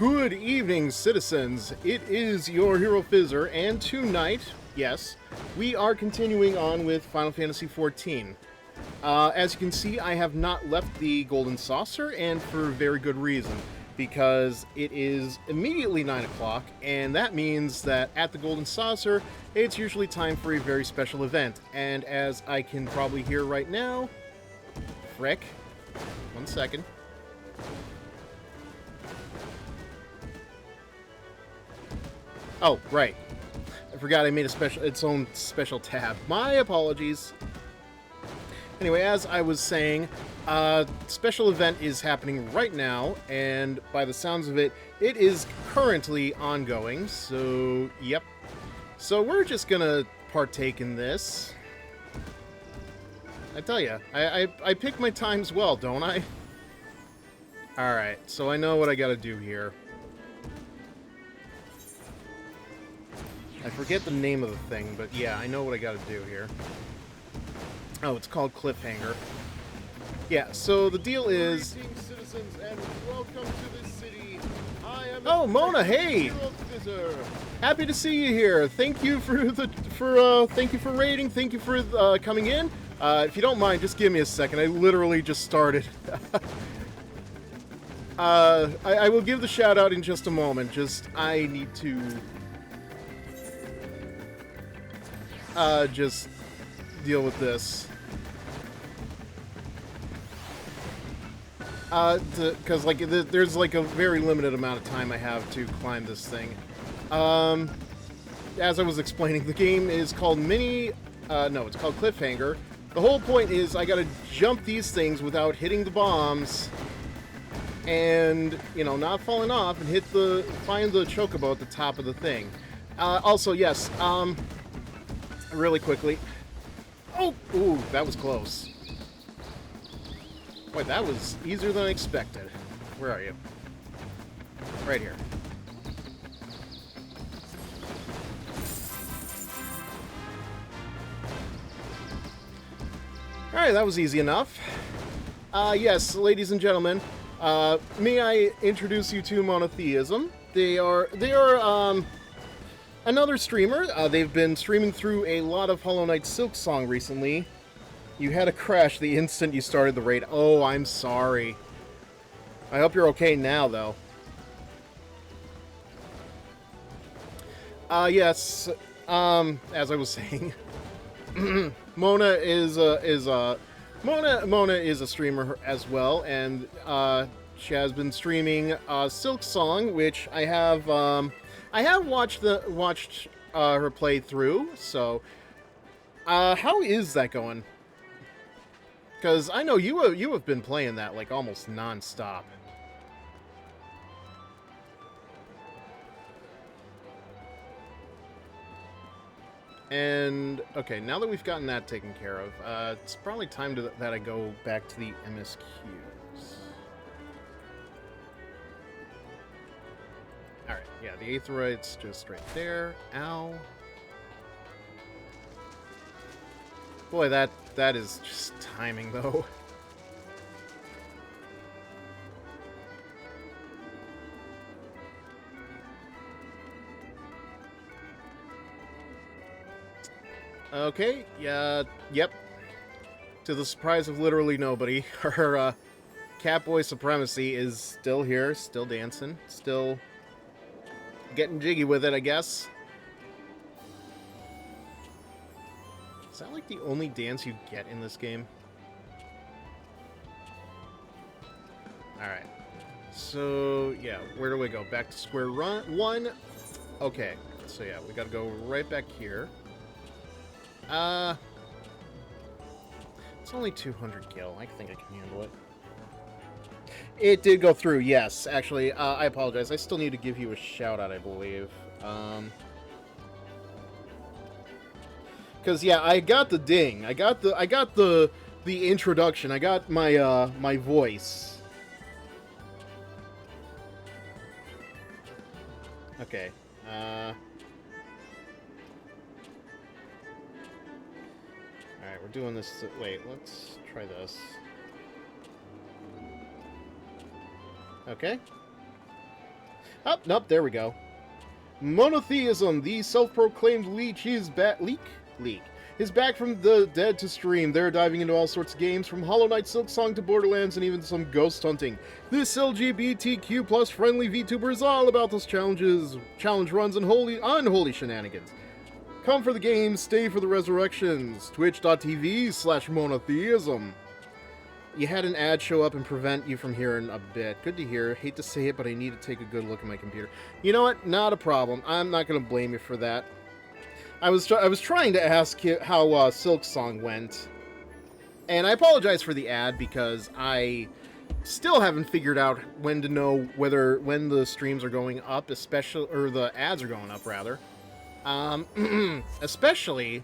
Good evening, citizens. It is your HeroFizzer, and tonight, yes, we are continuing on with Final Fantasy XIV. As you can see, I have not left the Golden Saucer, and for very good reason, because it is immediately 9 o'clock, and that means that at the Golden Saucer, it's usually time for a very special event. And as I can probably hear right now, frick, 1 second. Oh, right. I forgot I made its own special tab. My apologies. Anyway, as I was saying, special event is happening right now, and by the sounds of it, it is currently ongoing, so, yep. So we're just gonna partake in this. I tell ya, I pick my times well, don't I? Alright, so I know what I gotta do here. I forget the name of the thing, but yeah, I know what I gotta do here. Oh, it's called Cliffhanger. Yeah, so the deal is... Greetings, citizens, and welcome to this city. I am... Oh, Mona, hey! HeroFizzer. Happy to see you here. Thank you for thank you for raiding. Thank you for coming in. If you don't mind, just give me a second. I literally just started. I will give the shout out in just a moment. Just I need to just deal with this. Because like there's like a very limited amount of time I have to climb this thing. As I was explaining, the game is called it's called Cliffhanger. The whole point is I gotta jump these things without hitting the bombs, and you know, not falling off, and find the chocobo at the top of the thing. Also, yes, really quickly. Oh, ooh, that was close. Boy, that was easier than I expected. Where are you? Right here. Alright, that was easy enough. Yes, ladies and gentlemen, may I introduce you to Monotheism. They are another streamer. They've been streaming through a lot of Hollow Knight Silksong recently. You had a crash the instant you started the raid. Oh, I'm sorry. I hope you're okay now, though. Yes, as I was saying, Mona is a streamer as well, and she has been streaming Silksong, which I have watched her playthrough. So, how is that going? Because I know you have been playing that like almost non-stop. And okay, now that we've gotten that taken care of, it's probably time that I go back to the MSQs. All right, yeah, the Aetheryte's just right there. Ow. Boy, that is just timing, though. Okay, yeah, yep. To the surprise of literally nobody, her Catboy Supremacy is still here, still dancing, still getting jiggy with it, I guess. Is that like the only dance you get in this game? Alright. So, yeah, where do we go? Back to square one? Okay, so yeah, we gotta go right back here. It's only 200 gil. I think I can handle it. It did go through, yes. Actually, I apologize. I still need to give you a shout-out, I believe. Because yeah, I got the ding. I got the introduction. I got my my voice. Okay. Alright, we're doing this. Wait, let's try this. Okay. Oh, nope, there we go. Monotheism, the self-proclaimed leech, is back. Leak is back from the dead to stream. They're diving into all sorts of games, from Hollow Knight, Silksong to Borderlands, and even some ghost hunting. This LGBTQ plus friendly VTuber is all about those challenges, challenge runs, and unholy shenanigans. Come for the games, stay for the resurrections. Twitch.tv/monotheism. You had an ad show up and prevent you from hearing a bit. Good to hear. Hate to say it, but I need to take a good look at my computer. You know what? Not a problem. I'm not going to blame you for that. I was trying to ask you how Silksong went. And I apologize for the ad because I still haven't figured out when to know when the streams are going up, especially, or the ads are going up, rather. Especially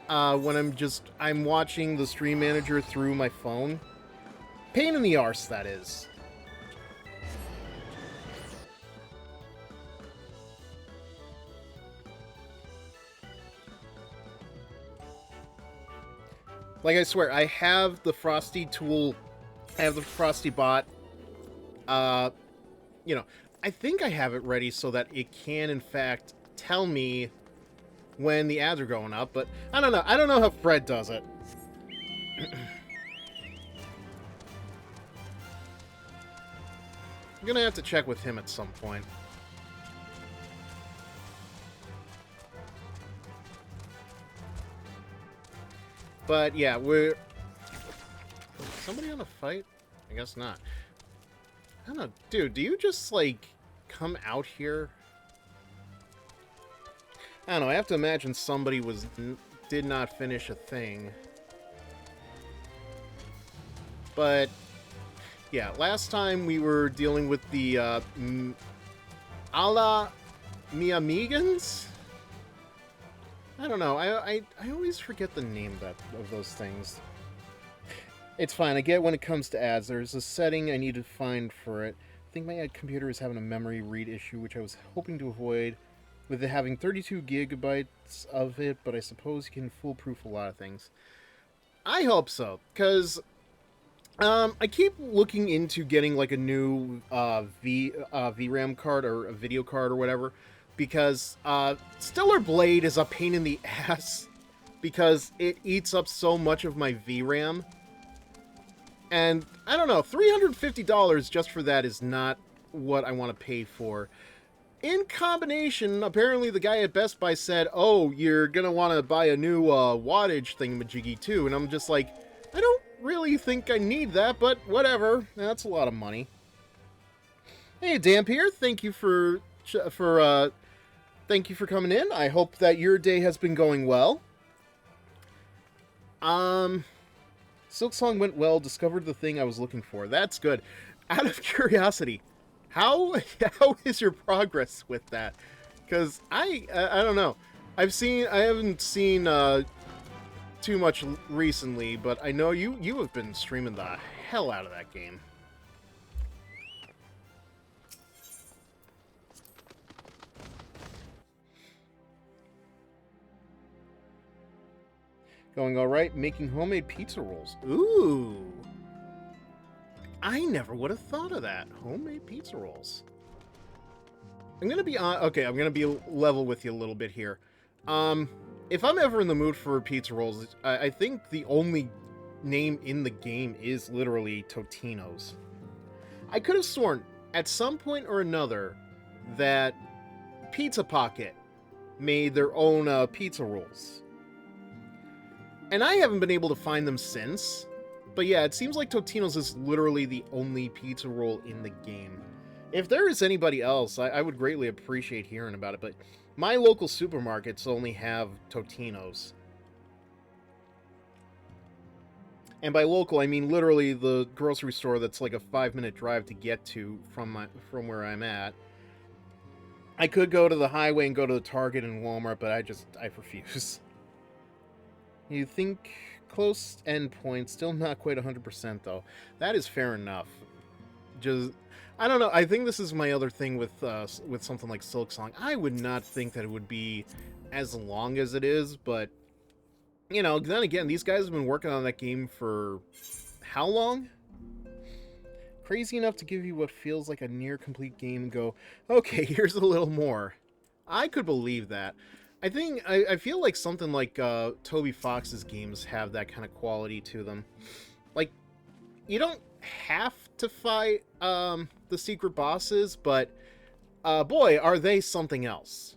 when I'm watching the stream manager through my phone. Pain in the arse, that is. Like, I swear, I have the Frosty tool, I have the Frosty bot, you know, I think I have it ready so that it can, in fact, tell me when the ads are going up, but I don't know. I don't know how Fred does it. I'm gonna have to check with him at some point. But yeah, we're... Somebody on a fight? I guess not. I don't know. Dude, do you just, like, come out here? I don't know. I have to imagine somebody did not finish a thing. But, yeah, last time we were dealing with the, Ala Miamigans? I don't know. I always forget the name of those things. It's fine. I get when it comes to ads. There's a setting I need to find for it. I think my ad computer is having a memory read issue, which I was hoping to avoid with it having 32 gigabytes of it, but I suppose you can foolproof a lot of things. I hope so, because I keep looking into getting like a new VRAM card or a video card or whatever, because Stellar Blade is a pain in the ass because it eats up so much of my VRAM. And I don't know, $350 just for that is not what I want to pay for. In combination, apparently the guy at Best Buy said, oh, you're going to want to buy a new wattage thingamajiggy too. And I'm just like, I don't really think I need that, but whatever. That's a lot of money. Hey, Dampier, thank you for coming in. I hope that your day has been going well. Silksong went well, discovered the thing I was looking for. That's good. Out of curiosity, how is your progress with that? Because I don't know. I haven't seen too much recently, but I know you have been streaming the hell out of that game. Going all right, making homemade pizza rolls. Ooh. I never would have thought of that. Homemade pizza rolls. I'm going to be okay, I'm going to be level with you a little bit here. If I'm ever in the mood for pizza rolls, I think the only name in the game is literally Totino's. I could have sworn at some point or another that Pizza Pocket made their own pizza rolls. And I haven't been able to find them since. But yeah, it seems like Totino's is literally the only pizza roll in the game. If there is anybody else, I would greatly appreciate hearing about it. But my local supermarkets only have Totino's. And by local, I mean literally the grocery store that's like a 5-minute drive to get to from where I'm at. I could go to the highway and go to the Target and Walmart, but I refuse. You think close endpoint, still not quite 100% though. That is fair enough. Just, I don't know. I think this is my other thing with something like Silksong. I would not think that it would be as long as it is, but you know, then again, these guys have been working on that game for how long? Crazy enough to give you what feels like a near-complete game and go, okay, here's a little more. I could believe that. I feel like something like Toby Fox's games have that kind of quality to them. Like, you don't have to fight the secret bosses, but boy, are they something else.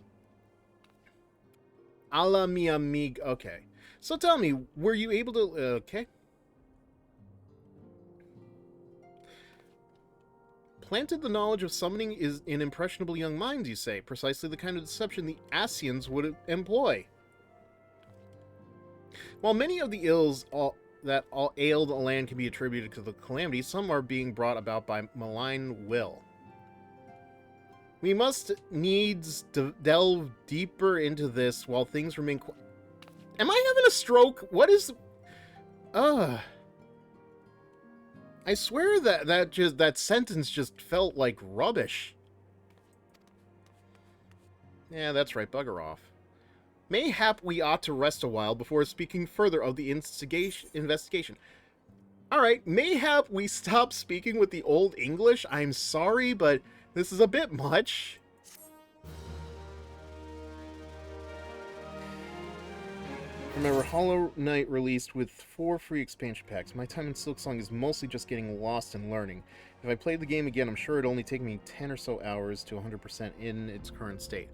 A la mi amigo. Okay. So tell me, were you able to... okay. Planted the knowledge of summoning is in impressionable young minds, you say. Precisely the kind of deception the Asians would employ. While many of the ills that ail the land can be attributed to the calamity, some are being brought about by malign will. We must needs delve deeper into this while things remain... Am I having a stroke? What is... I swear that sentence just felt like rubbish. Yeah, that's right, bugger off. Mayhap we ought to rest a while before speaking further of the investigation. Alright, mayhap we stop speaking with the Old English. I'm sorry, but this is a bit much. Remember, Hollow Knight released with 4 free expansion packs. My time in Silksong is mostly just getting lost and learning. If I played the game again, I'm sure it'd only take me 10 or so hours to 100% in its current state.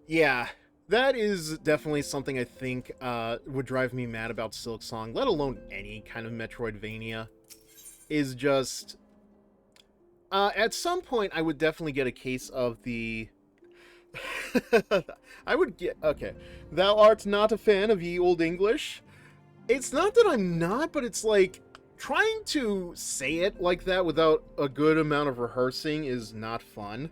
Yeah, that is definitely something I think would drive me mad about Silksong, let alone any kind of Metroidvania, is just... at some point, I would definitely get a case of the... I would get... Okay. Thou art not a fan of ye Old English? It's not that I'm not, but it's like... Trying to say it like that without a good amount of rehearsing is not fun.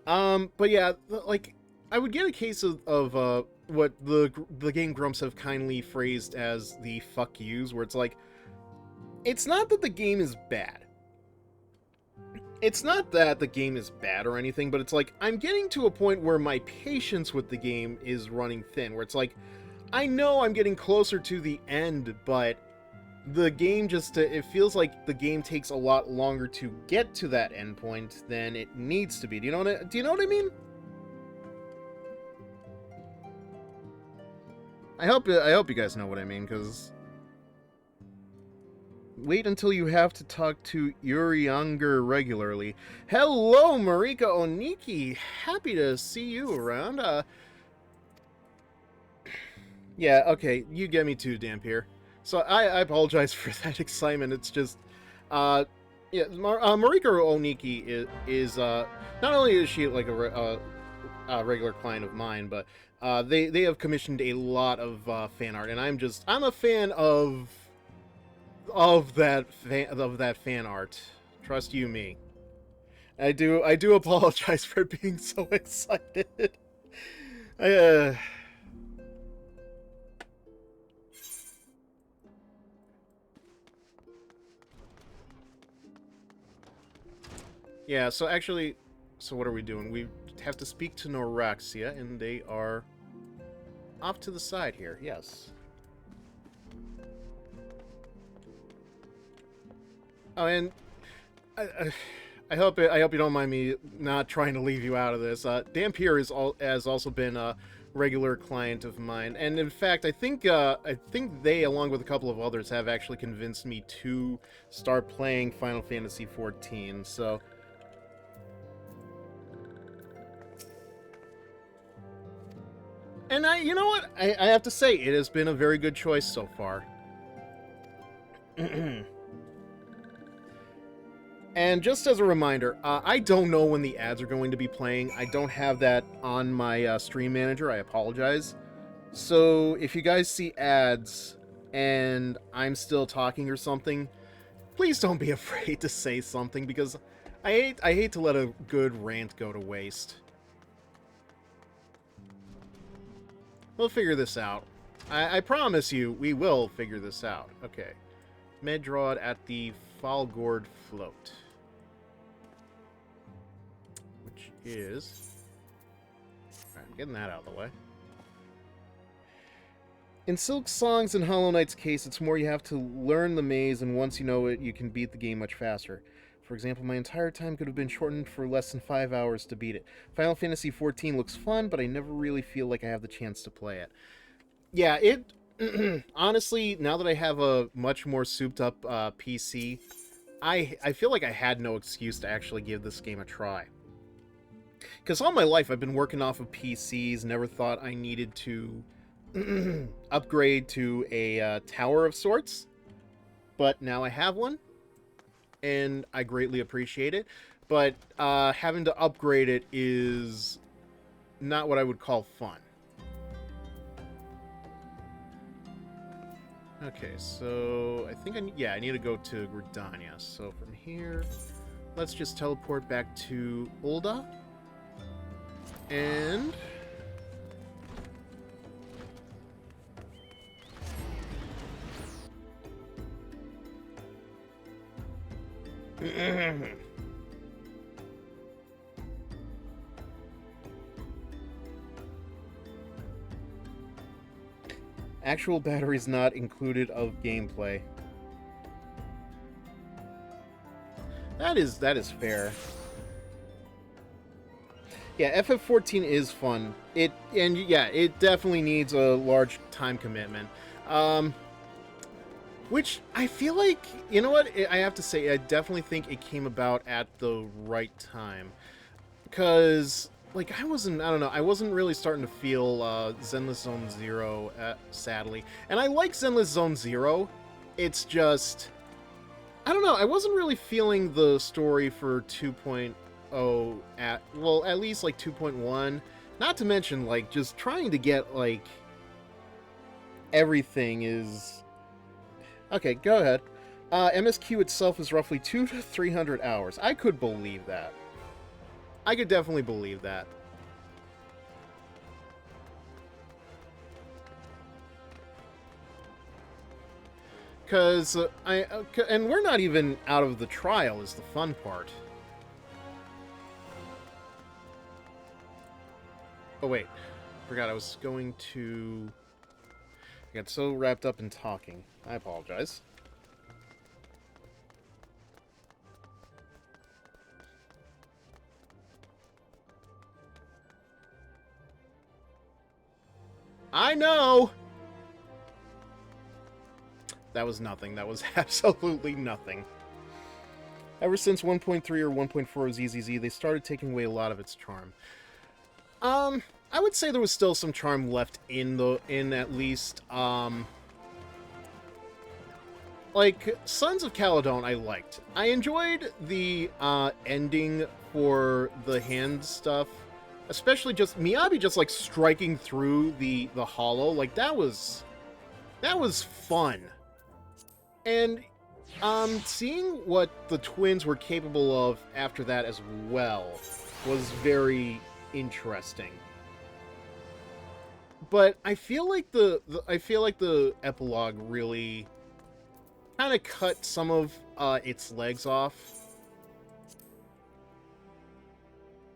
But yeah, like... I would get a case of what the Game Grumps have kindly phrased as the fuck yous, where it's like... It's not that the game is bad. It's not that the game is bad or anything, but it's like, I'm getting to a point where my patience with the game is running thin, where it's like, I know I'm getting closer to the end, but the game just, it feels like the game takes a lot longer to get to that end point than it needs to be. Do you know what I mean? I hope you guys know what I mean, because... Wait until you have to talk to Urianger regularly. Hello, Marika Oniki! Happy to see you around. Yeah, okay, you get me too, Dampier. So I apologize for that excitement. It's just... yeah, Marika Oniki is not only is she like a regular client of mine, but they have commissioned a lot of fan art, and I'm a fan of that fan art. Trust you me. I do apologize for being so excited. Yeah, so actually, what are we doing? We have to speak to Noraxia, and they are off to the side here. Yes. Oh, and I hope you don't mind me not trying to leave you out of this. Dampier has also been a regular client of mine, and in fact, I think they, along with a couple of others, have actually convinced me to start playing Final Fantasy XIV. So, and you know what? I have to say, it has been a very good choice so far. And just as a reminder, I don't know when the ads are going to be playing. I don't have that on my stream manager. I apologize. So if you guys see ads and I'm still talking or something, please don't be afraid to say something, because I hate to let a good rant go to waste. We'll figure this out. I promise you, we will figure this out. Okay. Medraud at the Falgord Float. Which is... Alright, I'm getting that out of the way. In Silk Song's and Hollow Knight's case, it's more you have to learn the maze, and once you know it, you can beat the game much faster. For example, my entire time could have been shortened for less than 5 hours to beat it. Final Fantasy XIV looks fun, but I never really feel like I have the chance to play it. Yeah, it... honestly, now that I have a much more souped-up PC, I feel like I had no excuse to actually give this game a try. Because all my life I've been working off of PCs, never thought I needed to upgrade to a tower of sorts. But now I have one, and I greatly appreciate it. But having to upgrade it is not what I would call fun. Okay, so I think I need to go to Gridania. So from here, let's just teleport back to Ul'dah. And actual batteries not included of gameplay. That is fair. Yeah, FF14 is fun. It definitely needs a large time commitment. Which I feel like, you know what, I have to say, I definitely think it came about at the right time. Because, like, I wasn't really starting to feel Zenless Zone Zero, sadly. And I like Zenless Zone Zero, it's just, I don't know, I wasn't really feeling the story for 2.0 at least, like, 2.1. Not to mention, like, just trying to get, like, everything is... Okay, go ahead. MSQ itself is roughly 200 to 300 hours. I could believe that. I could definitely believe that. Because, and we're not even out of the trial is the fun part. Oh, wait. Forgot I was going to... I got so wrapped up in talking. I apologize. I know! That was nothing. That was absolutely nothing. Ever since 1.3 or 1.4 of ZZZ, they started taking away a lot of its charm. I would say there was still some charm left in at least, like, Sons of Caledon I liked. I enjoyed the, ending for the hand stuff. Especially just, Miyabi just, like, striking through the hollow. Like, that was fun. And, seeing what the twins were capable of after that as well was very interesting. But I feel like the epilogue really kind of cut some of its legs off.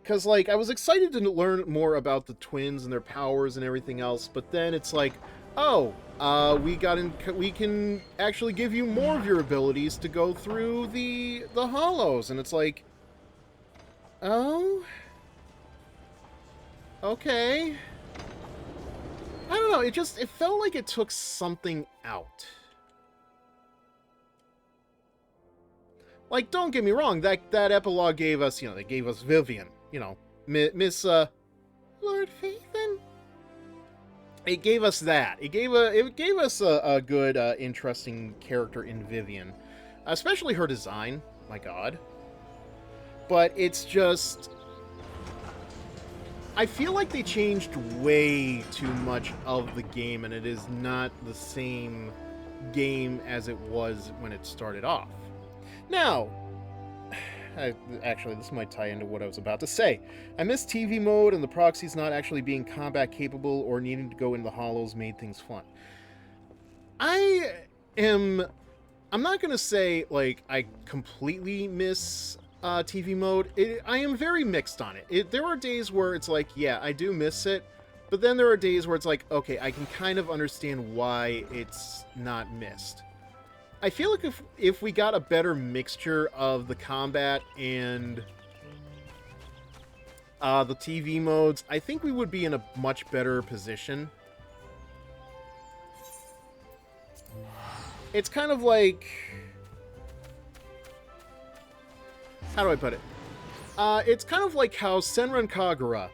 Because, like, I was excited to learn more about the twins and their powers and everything else, but then it's like, oh, we can actually give you more of your abilities to go through the hollows, and it's like, oh, okay. I don't know, it felt like it took something out. Like, don't get me wrong, that epilogue gave us, they gave us Vivian, Miss, Lord Phaethon? It gave us that. It gave us a good, interesting character in Vivian. Especially her design, my god. But it's just... I feel like they changed way too much of the game, and it is not the same game as it was when it started off. Now, actually, this might tie into what I was about to say. I miss TV mode, and the proxies not actually being combat capable or needing to go into the hollows made things fun. I'm not going to say, like, I completely miss TV mode. I am very mixed on it. There are days where it's like, yeah, I do miss it, But then there are days where it's like, okay, I can kind of understand why it's not missed. I feel like if we got a better mixture of the combat and the TV modes, I think we would be in a much better position. It's kind of like... How do I put it? It's kind of like how Senran Kagura,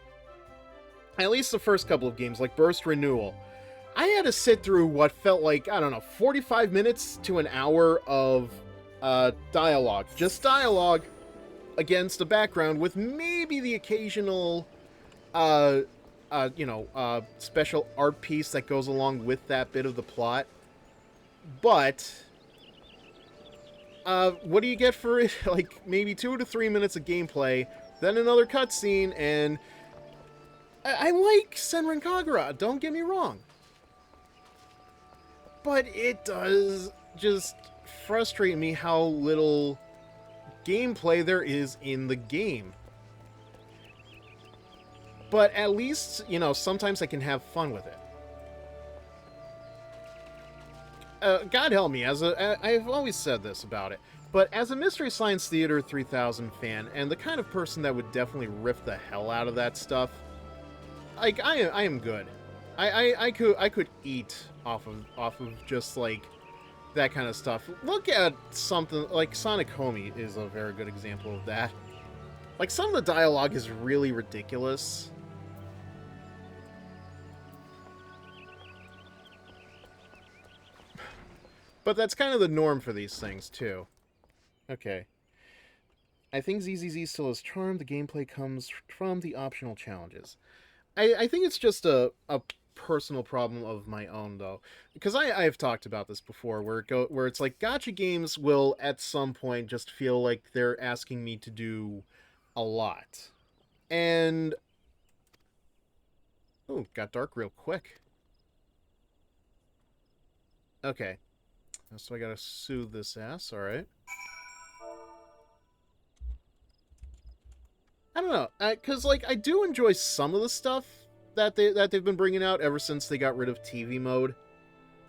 at least the first couple of games, like Burst Renewal, I had to sit through what felt like, I don't know, 45 minutes to an hour of dialogue. Just dialogue against a background with maybe the occasional, special art piece that goes along with that bit of the plot. But... what do you get for it? Like, maybe 2 to 3 minutes of gameplay, then another cutscene, and... I like Senran Kagura, don't get me wrong. But it does just frustrate me how little gameplay there is in the game. But at least, you know, sometimes I can have fun with it. God help me, I've always said this about it, but as a Mystery Science Theater 3000 fan, and the kind of person that would definitely rip the hell out of that stuff, like, I am good. I could eat off of just, like, that kind of stuff. Look at something, like, Sonic Homie is a very good example of that. Like, some of the dialogue is really ridiculous. But that's kind of the norm for these things, too. Okay. I think ZZZ still has charm. The gameplay comes from the optional challenges. I think it's just a personal problem of my own, though. Because I've talked about this before, where it's like, gacha games will, at some point, just feel like they're asking me to do a lot. And... oh, got dark real quick. Okay. So I gotta soothe this ass, alright. I don't know, because, like, I do enjoy some of the stuff that they've been bringing out ever since they got rid of TV mode.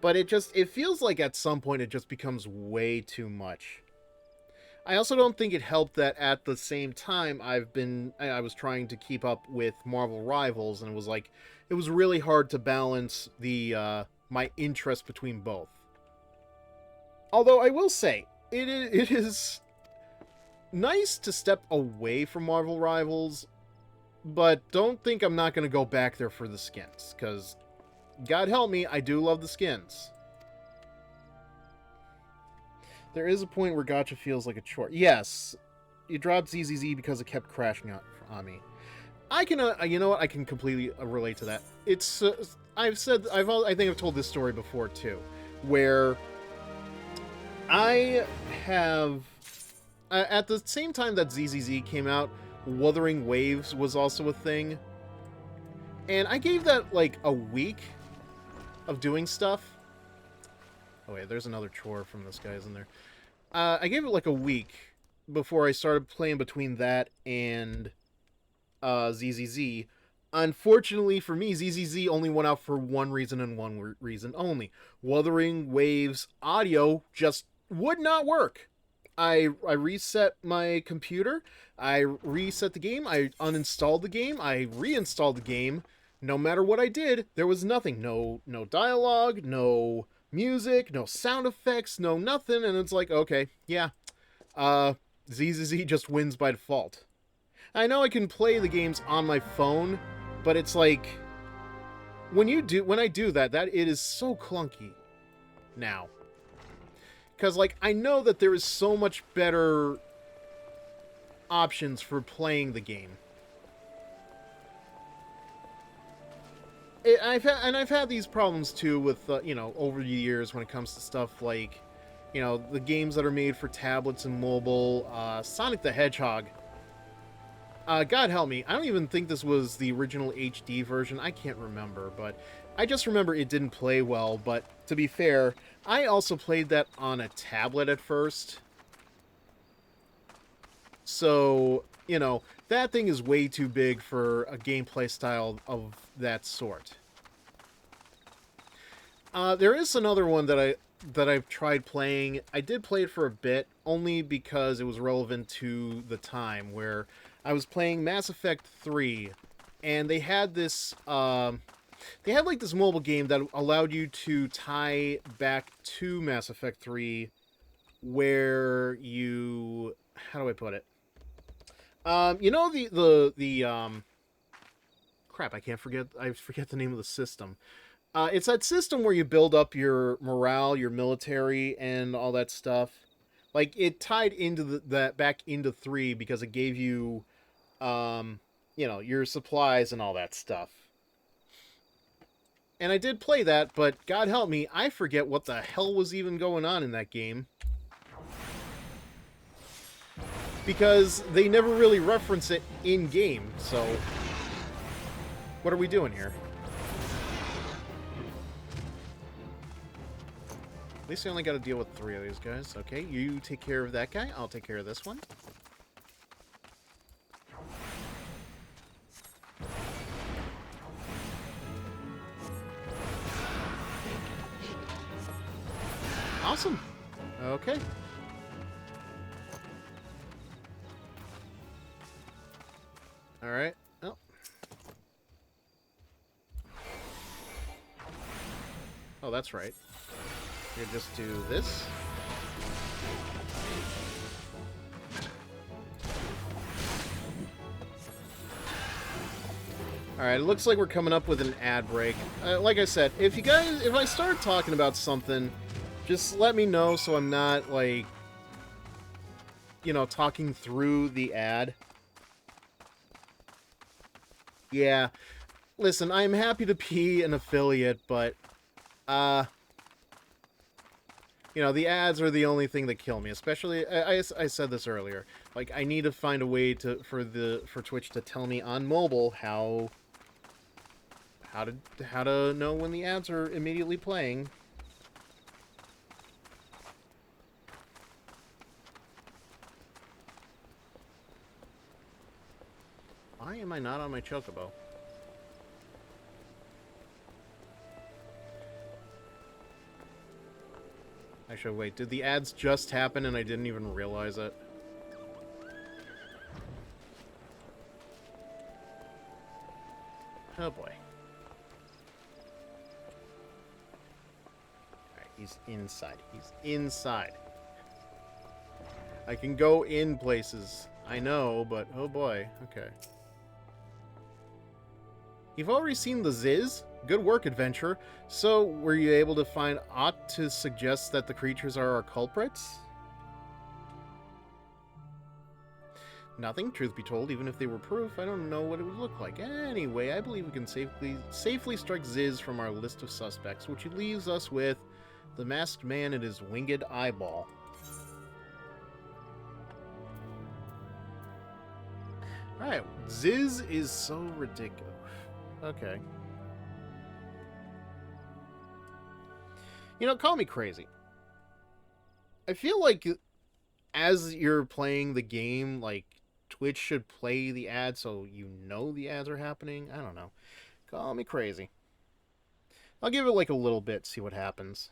But it feels like at some point it just becomes way too much. I also don't think it helped that at the same time I was trying to keep up with Marvel Rivals, and it was really hard to balance the, my interest between both. Although I will say, it is nice to step away from Marvel Rivals, but don't think I'm not going to go back there for the skins, because, God help me, I do love the skins. There is a point where gacha feels like a chore. Yes, you dropped ZZZ because it kept crashing on me. I can, you know what, I can completely relate to that. It's, I think I've told this story before, too, where... I have... at the same time that ZZZ came out, Wuthering Waves was also a thing. And I gave that, like, a week of doing stuff. Oh, wait, there's another chore from this guy, isn't there? I gave it, like, a week before I started playing between that and ZZZ. Unfortunately for me, ZZZ only went out for one reason and one reason only. Wuthering Waves audio just would not work. I reset my computer, I reset the game, I uninstalled the game, I reinstalled the game. No matter what I did, there was nothing. No dialogue, no music, no sound effects, no nothing, and it's like, okay, yeah. ZZZ just wins by default. I know I can play the games on my phone, but it's like, when I do that, it is so clunky now. Because, like, I know that there is so much better options for playing the game. I've had these problems, too, with, you know, over the years when it comes to stuff like, you know, the games that are made for tablets and mobile, Sonic the Hedgehog. God help me, I don't even think this was the original HD version, I can't remember, but I just remember it didn't play well, but to be fair, I also played that on a tablet at first. So, you know, that thing is way too big for a gameplay style of that sort. There is another one that I've tried playing. I did play it for a bit, only because it was relevant to the time, where I was playing Mass Effect 3, and they had this they had like this mobile game that allowed you to tie back to Mass Effect 3, where you, how do I put it? You know the crap, I forget the name of the system. It's that system where you build up your morale, your military, and all that stuff. Like, it tied into that back into 3 because it gave you, um, your supplies and all that stuff. And I did play that, but God help me, I forget what the hell was even going on in that game. Because they never really reference it in-game, so... What are we doing here? At least I only got to deal with 3 of these guys. Okay, you take care of that guy. I'll take care of this one. Awesome. Okay. Alright. Oh. Oh, that's right. You just do this. Alright, it looks like we're coming up with an ad break. Like I said, if I start talking about something, just let me know so I'm not, like, talking through the ad. Yeah. Listen, I'm happy to be an affiliate, but, the ads are the only thing that kill me. Especially, I said this earlier. Like, I need to find a way for Twitch to tell me on mobile how to know when the ads are immediately playing. Why am I not on my chocobo? Actually, wait, did the ads just happen and I didn't even realize it? Oh boy. Alright, he's inside. He's inside. I can go in places. I know, but oh boy. Okay. You've already seen the Ziz? Good work, adventurer. So, were you able to find aught to suggest that the creatures are our culprits? Nothing, truth be told. Even if they were proof, I don't know what it would look like. Anyway, I believe we can safely strike Ziz from our list of suspects, which leaves us with the masked man and his winged eyeball. Alright, Ziz is so ridiculous. Okay. Call me crazy. I feel like as you're playing the game, like, Twitch should play the ads so you know the ads are happening. I don't know. Call me crazy. I'll give it like a little bit, see what happens.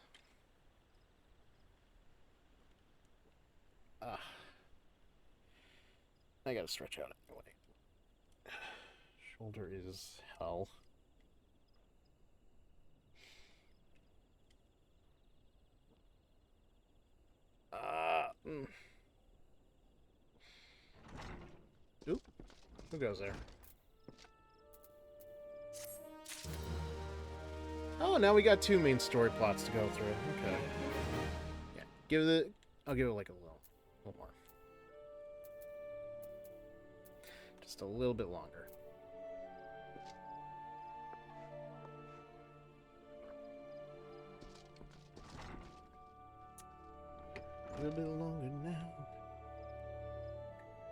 I gotta stretch out anyway. Shoulder is hell. Oop. Who goes there? Oh, now we got 2 main story plots to go through. Okay. Yeah, I'll give it like a little more. Just a little bit longer. A little bit longer now.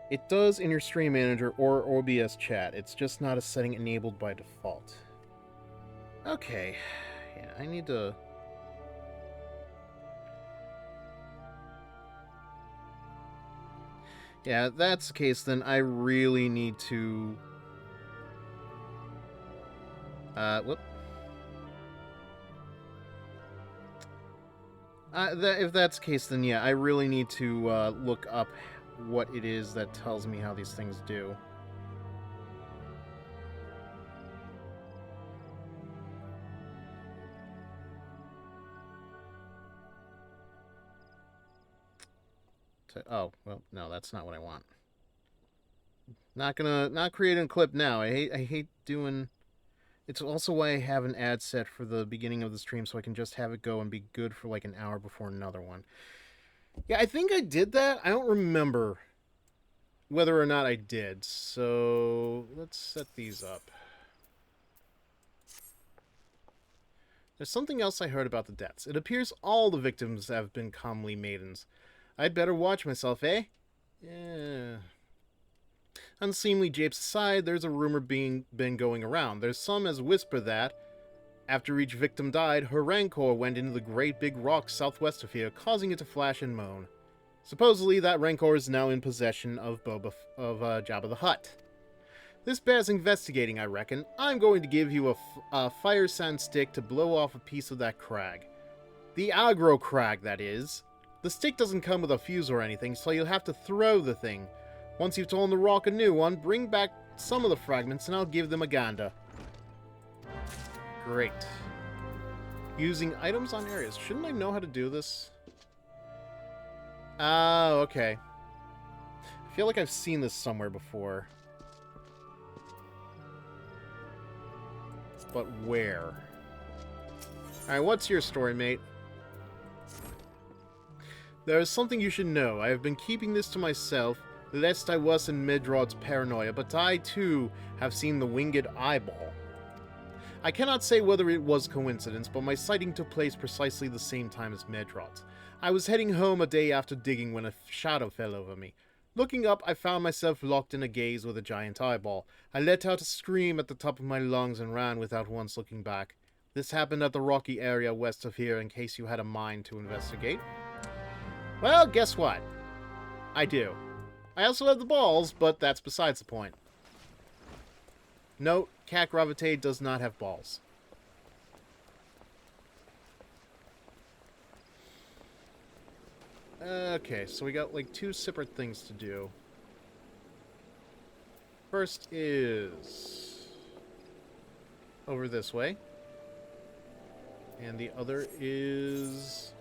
It does in your stream manager or OBS chat. It's just not a setting enabled by default. Okay. Yeah, I need to... Yeah, if that's the case, then I really need to... whoop. If that's the case, then yeah, I really need to look up what it is that tells me how these things do. Oh, well, no, that's not what I want. Not creating a clip now. I hate doing... It's also why I have an ad set for the beginning of the stream, so I can just have it go and be good for like an hour before another one. Yeah, I think I did that. I don't remember whether or not I did. So let's set these up. There's something else I heard about the deaths. It appears all the victims have been comely maidens. I'd better watch myself, eh? Yeah. Unseemly japes aside, there's a rumor been going around. There's some as whisper that, after each victim died, her rancor went into the great big rock southwest of here, causing it to flash and moan. Supposedly, that rancor is now in possession of Jabba the Hutt. This bears investigating, I reckon. I'm going to give you a fire sand stick to blow off a piece of that crag. The aggro crag, that is. The stick doesn't come with a fuse or anything, so you'll have to throw the thing. Once you've torn the rock a new one, bring back some of the fragments and I'll give them a gander. Great. Using items on areas. Shouldn't I know how to do this? Oh, okay. I feel like I've seen this somewhere before. But where? Alright, what's your story, mate? There is something you should know. I have been keeping this to myself, lest I worsen Medrod's paranoia, but I, too, have seen the winged eyeball. I cannot say whether it was coincidence, but my sighting took place precisely the same time as Medrod's. I was heading home a day after digging when a shadow fell over me. Looking up, I found myself locked in a gaze with a giant eyeball. I let out a scream at the top of my lungs and ran without once looking back. This happened at the rocky area west of here, in case you had a mind to investigate. Well, guess what? I do. I also have the balls, but that's besides the point. Note, Cat Gravite does not have balls. Okay, so we got like two separate things to do. First is over this way. And the other is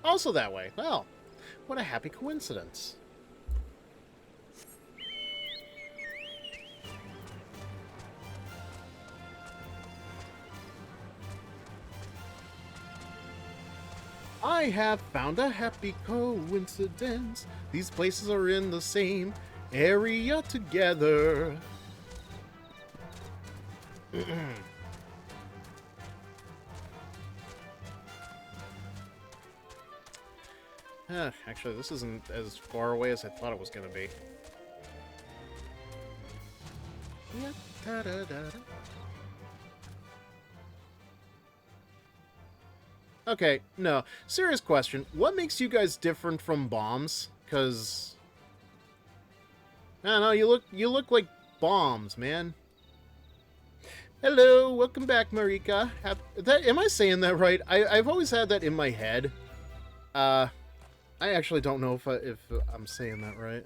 also that way. Well, what a happy coincidence. I have found a happy coincidence. These places are in the same area together. Actually, this isn't as far away as I thought it was going to be. Okay, no. Serious question. What makes you guys different from bombs? Because I don't know, you look like bombs, man. Hello, welcome back, Marika. Am I saying that right? I've always had that in my head. I actually don't know if I'm saying that right.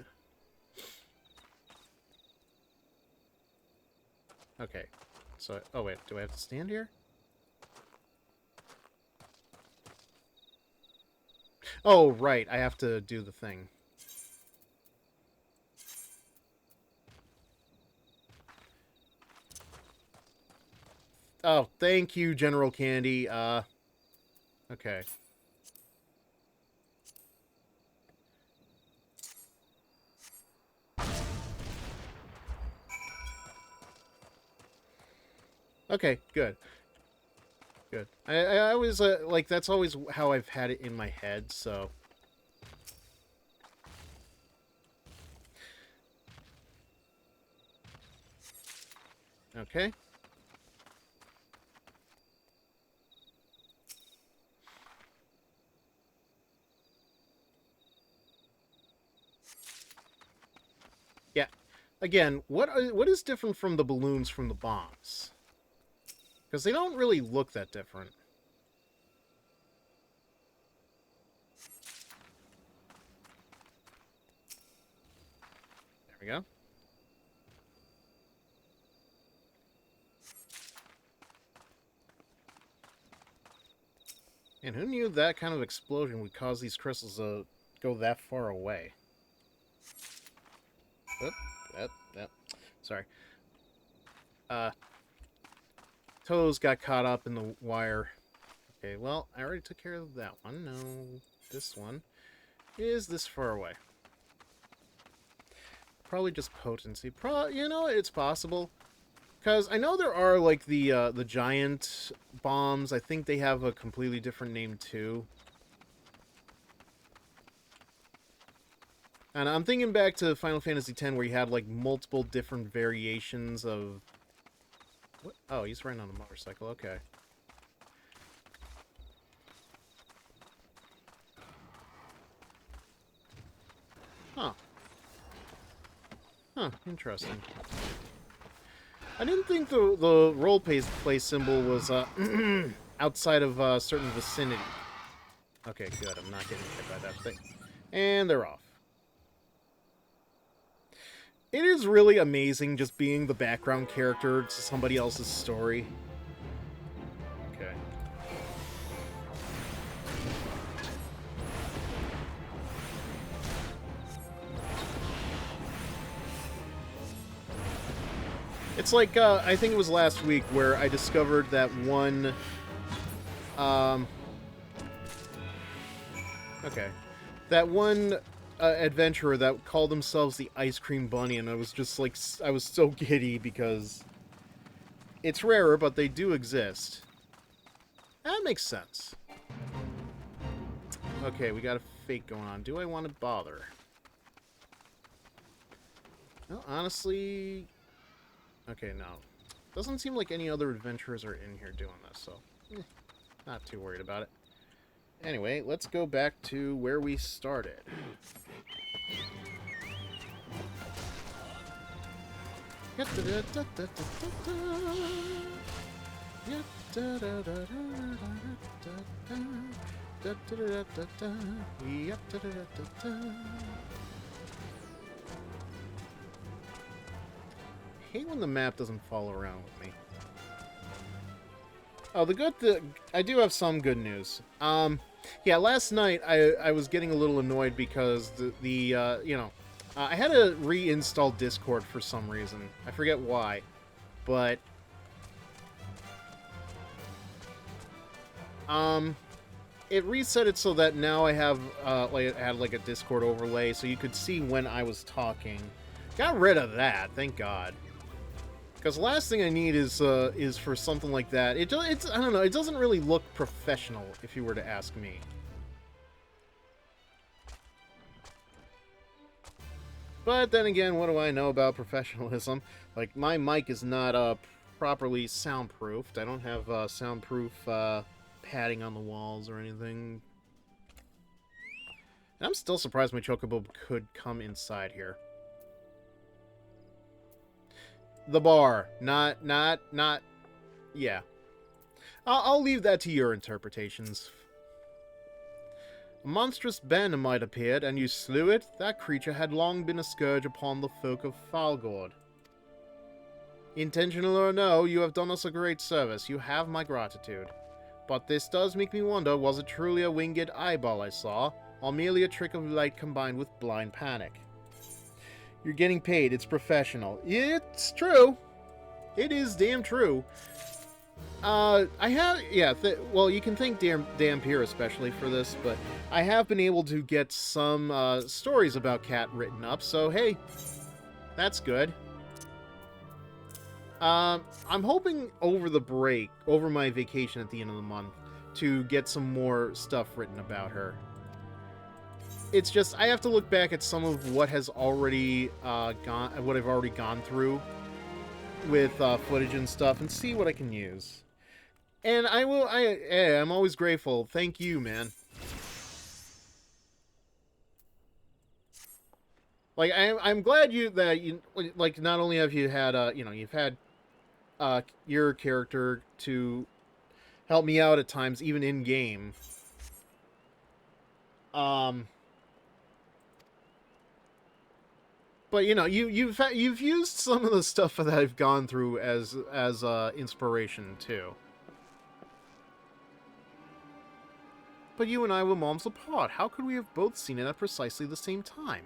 Okay. So, oh wait, do I have to stand here? Oh, right, I have to do the thing. Oh, thank you, General Candy. Okay. Okay, good. Good. I always, like, that's always how I've had it in my head, so... Okay. Again, what is different from the balloons from the bombs? Because they don't really look that different. There we go. And who knew that kind of explosion would cause these crystals to go that far away? Oop. Sorry. Toes got caught up in the wire. Okay, well, I already took care of that one. No, this one is this far away. Probably just potency. You know, it's possible. Because I know there are, like, the giant bombs. I think they have a completely different name, too. And I'm thinking back to Final Fantasy X, where you had, like, multiple different variations of... What? Oh, he's riding on a motorcycle. Okay. Huh. Huh, interesting. I didn't think the role-play symbol was outside of a certain vicinity. Okay, good. I'm not getting hit by that thing. And they're off. It is really amazing just being the background character to somebody else's story. Okay. It's like, I think it was last week where I discovered that one... Okay. That one adventurer that called themselves the Ice Cream Bunny, and I was just like... I was so giddy because... It's rarer, but they do exist. That makes sense. Okay, we got a fake going on. Do I want to bother? Well, honestly... Okay, no. Doesn't seem like any other adventurers are in here doing this, so... not too worried about it. Anyway, let's go back to where we started. I hate when the map doesn't follow around with me. Oh, I do have some good news. Yeah, last night I was getting a little annoyed because I had to reinstall Discord for some reason. I forget why, but it reset it so that now I have I had like a Discord overlay so you could see when I was talking. Got rid of that, thank God. Because the last thing I need is for something like that. It's I don't know. It doesn't really look professional, if you were to ask me. But then again, what do I know about professionalism? Like, my mic is not properly soundproofed. I don't have soundproof padding on the walls or anything. And I'm still surprised my chocobo could come inside here. The bar. Not... Yeah. I'll leave that to your interpretations. A monstrous Banamite appeared, and you slew it? That creature had long been a scourge upon the folk of Falgord. Intentional or no, you have done us a great service. You have my gratitude. But this does make me wonder, was it truly a winged eyeball I saw, or merely a trick of light combined with blind panic? You're getting paid. It's professional. It's true. It is damn true. Well, you can thank Dampier especially for this, but I have been able to get some stories about Cat written up, so hey, that's good. I'm hoping over my vacation at the end of the month, to get some more stuff written about her. It's just, I have to look back at some of what has already what I've already gone through with footage and stuff, and see what I can use. And I'm always grateful. Thank you, man. Like, I'm glad you like, not only have you had you know, you've had your character to help me out at times, even in game. But you know, you've used some of the stuff that I've gone through as inspiration too. But you and I were moments apart. How could we have both seen it at precisely the same time?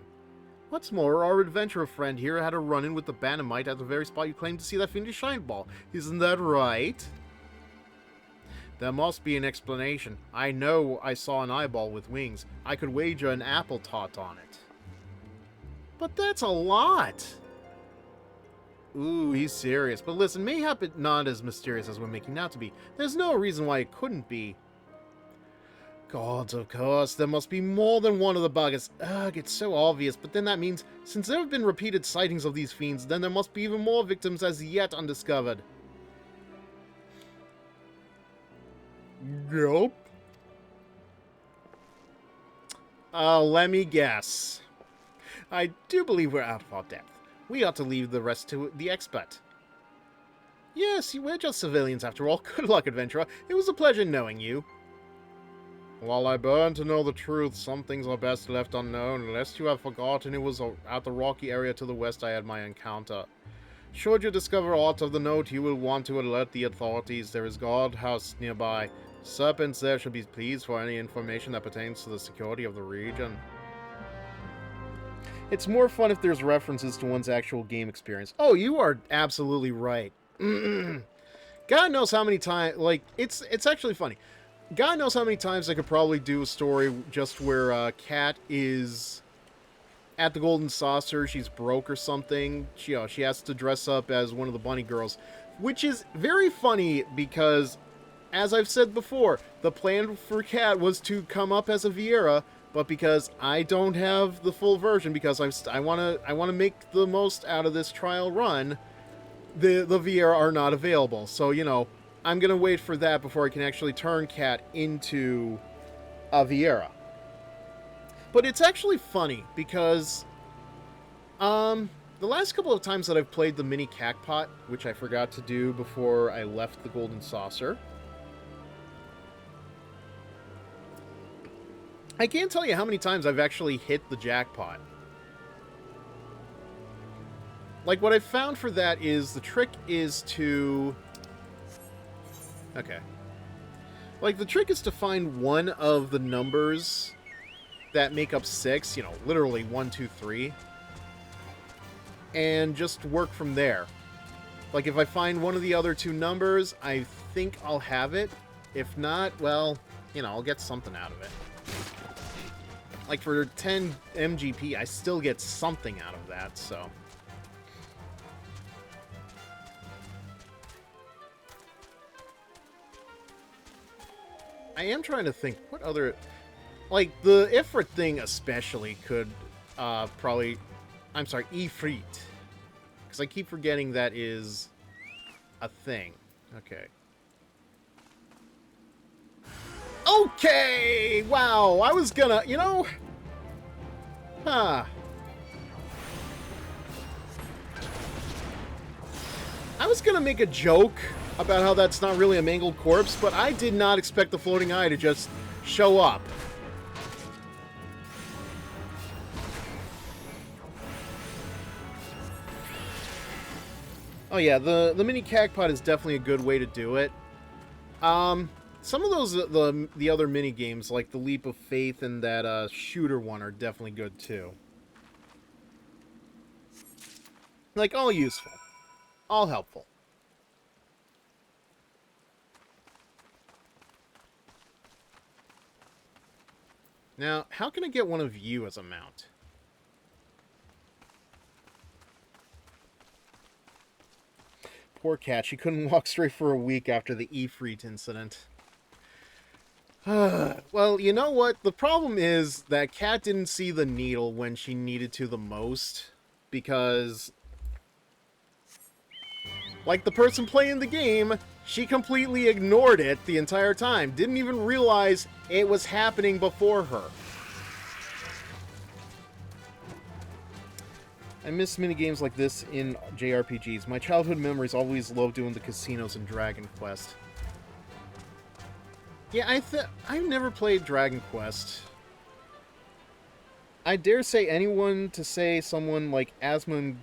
What's more, our adventurer friend here had a run-in with the Banamite at the very spot you claimed to see that fiendish shine ball. Isn't that right? There must be an explanation. I know I saw an eyeball with wings. I could wager an apple tot on it. But that's a lot! Ooh, he's serious. But listen, mayhap it's not as mysterious as we're making out to be. There's no reason why it couldn't be. Gods, of course, there must be more than one of the buggers. Ugh, it's so obvious, but then that means, since there have been repeated sightings of these fiends, then there must be even more victims as yet undiscovered. Yup. Let me guess. I do believe we're out of our depth. We ought to leave the rest to the expert. Yes, we're just civilians after all. Good luck, adventurer. It was a pleasure knowing you. While I burn to know the truth, some things are best left unknown, lest you have forgotten it was at the rocky area to the west I had my encounter. Should you discover aught of the note, you will want to alert the authorities. There is guardhouse nearby. Serpents there should be pleased for any information that pertains to the security of the region. It's more fun if there's references to one's actual game experience. Oh, you are absolutely right. God knows how many times, like, it's actually funny. God knows how many times I could probably do a story just where Kat is at the Golden Saucer, she's broke or something. She has to dress up as one of the bunny girls, which is very funny because, as I've said before, the plan for Kat was to come up as a Viera, but because I don't have the full version, because I want to make the most out of this trial run, the Viera are not available. So, you know, I'm going to wait for that before I can actually turn Kat into a Viera. But it's actually funny because the last couple of times that I've played the mini Cacpot, which I forgot to do before I left the Golden Saucer, I can't tell you how many times I've actually hit the jackpot. Like, what I've found for that is the trick is to... Okay. Like, the trick is to find one of the numbers that make up 6, you know, literally 1, 2, 3, and just work from there. Like, if I find one of the other 2 numbers, I think I'll have it. If not, well, you know, I'll get something out of it. Like, for 10 MGP, I still get something out of that, so... I am trying to think, what other... Like, the Ifrit thing especially could probably... I'm sorry, Ifrit. Because I keep forgetting that is a thing. Okay. Okay! Wow, I was gonna... You know... Huh. I was gonna make a joke about how that's not really a mangled corpse, but I did not expect the floating eye to just show up. Oh yeah, the mini Cacpot is definitely a good way to do it. Some of those, the other mini games, like the Leap of Faith and that shooter one, are definitely good too. Like, all useful. All helpful. Now, how can I get one of you as a mount? Poor Cat, she couldn't walk straight for a week after the Ifrit incident. Well, you know what? The problem is that Cat didn't see the needle when she needed to the most, because... like the person playing the game, she completely ignored it the entire time. Didn't even realize it was happening before her. I miss minigames like this in JRPGs. My childhood memories always loved doing the casinos in Dragon Quest. Yeah, I've never played Dragon Quest. I dare say anyone to say someone like Asmongold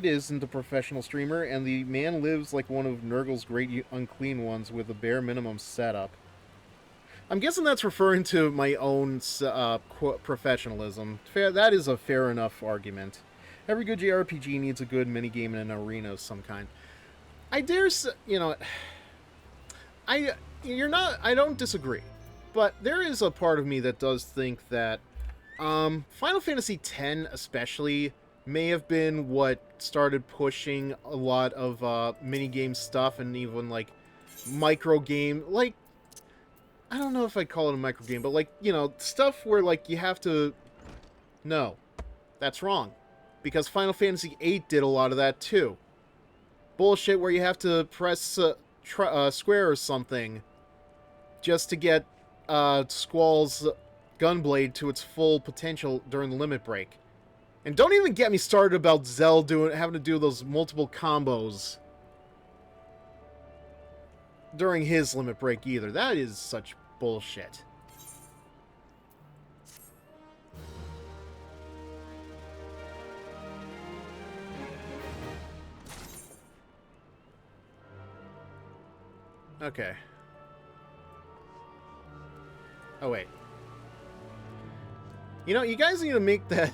isn't a professional streamer, and the man lives like one of Nurgle's great unclean ones with a bare minimum setup. I'm guessing that's referring to my own professionalism. That is a fair enough argument. Every good JRPG needs a good minigame in an arena of some kind. I dare say, I don't disagree. But there is a part of me that does think that Final Fantasy X especially may have been what started pushing a lot of minigame stuff and even like micro game, like, I don't know if I'd call it a micro game, but like, stuff where like you have to... No, that's wrong. Because Final Fantasy VIII did a lot of that too. Bullshit where you have to press square or something just to get Squall's Gunblade to its full potential during the limit break. And don't even get me started about Zell having to do those multiple combos during his limit break either. That is such bullshit. Okay. Oh, wait. You guys need to make that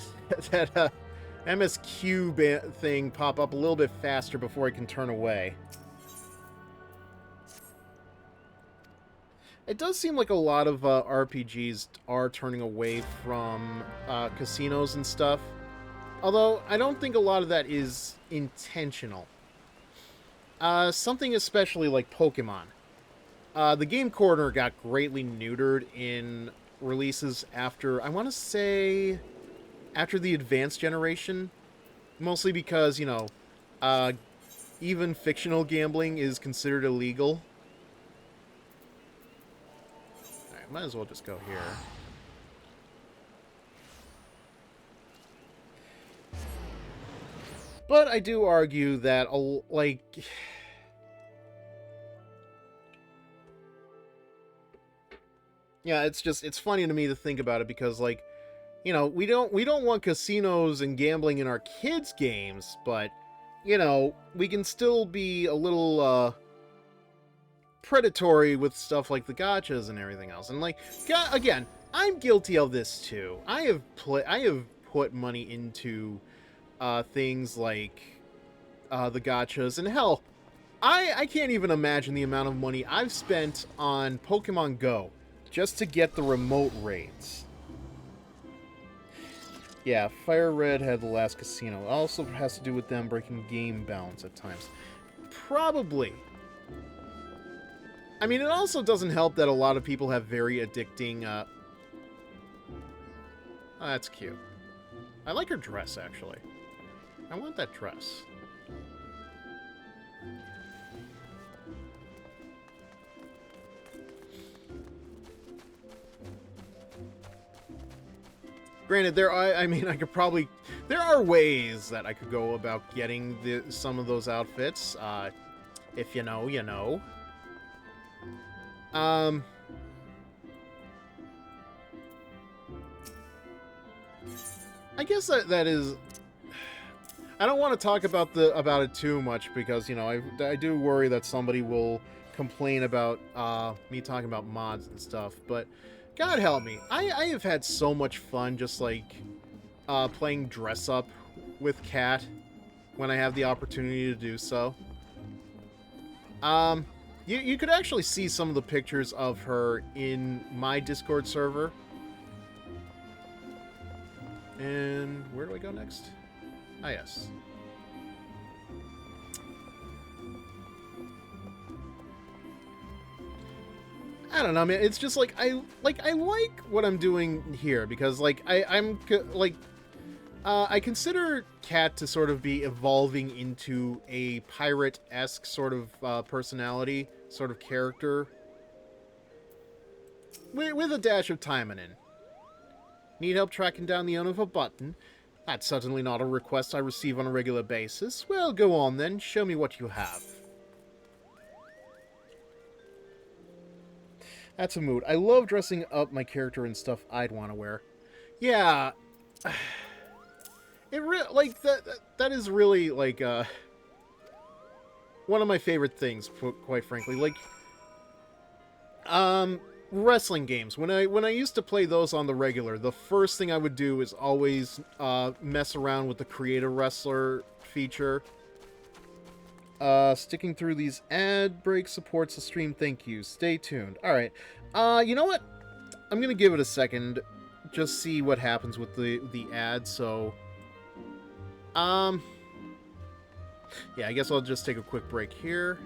MSQ thing pop up a little bit faster before I can turn away. It does seem like a lot of RPGs are turning away from casinos and stuff. Although, I don't think a lot of that is intentional. Something especially like Pokemon. The Game Corner got greatly neutered in releases after, I want to say, after the advanced generation. Mostly because, even fictional gambling is considered illegal. Alright, might as well just go here. But I do argue that, like... Yeah, it's funny to me to think about it because, like, we don't want casinos and gambling in our kids' games, but, we can still be a little, predatory with stuff like the gachas and everything else. And, like, again, I'm guilty of this too. I have put money into, things like, the gachas, and hell, I can't even imagine the amount of money I've spent on Pokemon Go just to get the remote raids. Yeah, Fire Red had the last casino. It also has to do with them breaking game balance at times. Probably. I mean, it also doesn't help that a lot of people have very addicting, Oh, that's cute. I like her dress, actually. I want that dress. Granted, I could probably... There are ways that I could go about getting some of those outfits. If you know, you know. I guess that is... I don't want to talk about it too much because, I do worry that somebody will complain about me talking about mods and stuff, but... God help me. I have had so much fun just, like, playing dress-up with Kat when I have the opportunity to do so. You could actually see some of the pictures of her in my Discord server. And where do I go next? Ah, yes. I don't know, man. It's just like I like what I'm doing here because like I consider Kat to sort of be evolving into a pirate-esque sort of personality, sort of character, with a dash of Timonin. Need help tracking down the owner of a button? That's certainly not a request I receive on a regular basis. Well, go on then. Show me what you have. That's a mood. I love dressing up my character in stuff I'd want to wear. Yeah. Like, that is really, like, one of my favorite things, quite frankly. Like, wrestling games. When I used to play those on the regular, the first thing I would do is always mess around with the Create a Wrestler feature. Sticking through these ad break supports the stream. Thank you. Stay tuned. Alright. You know what? I'm gonna give it a second. Just see what happens with the ad, so... Yeah, I guess I'll just take a quick break here.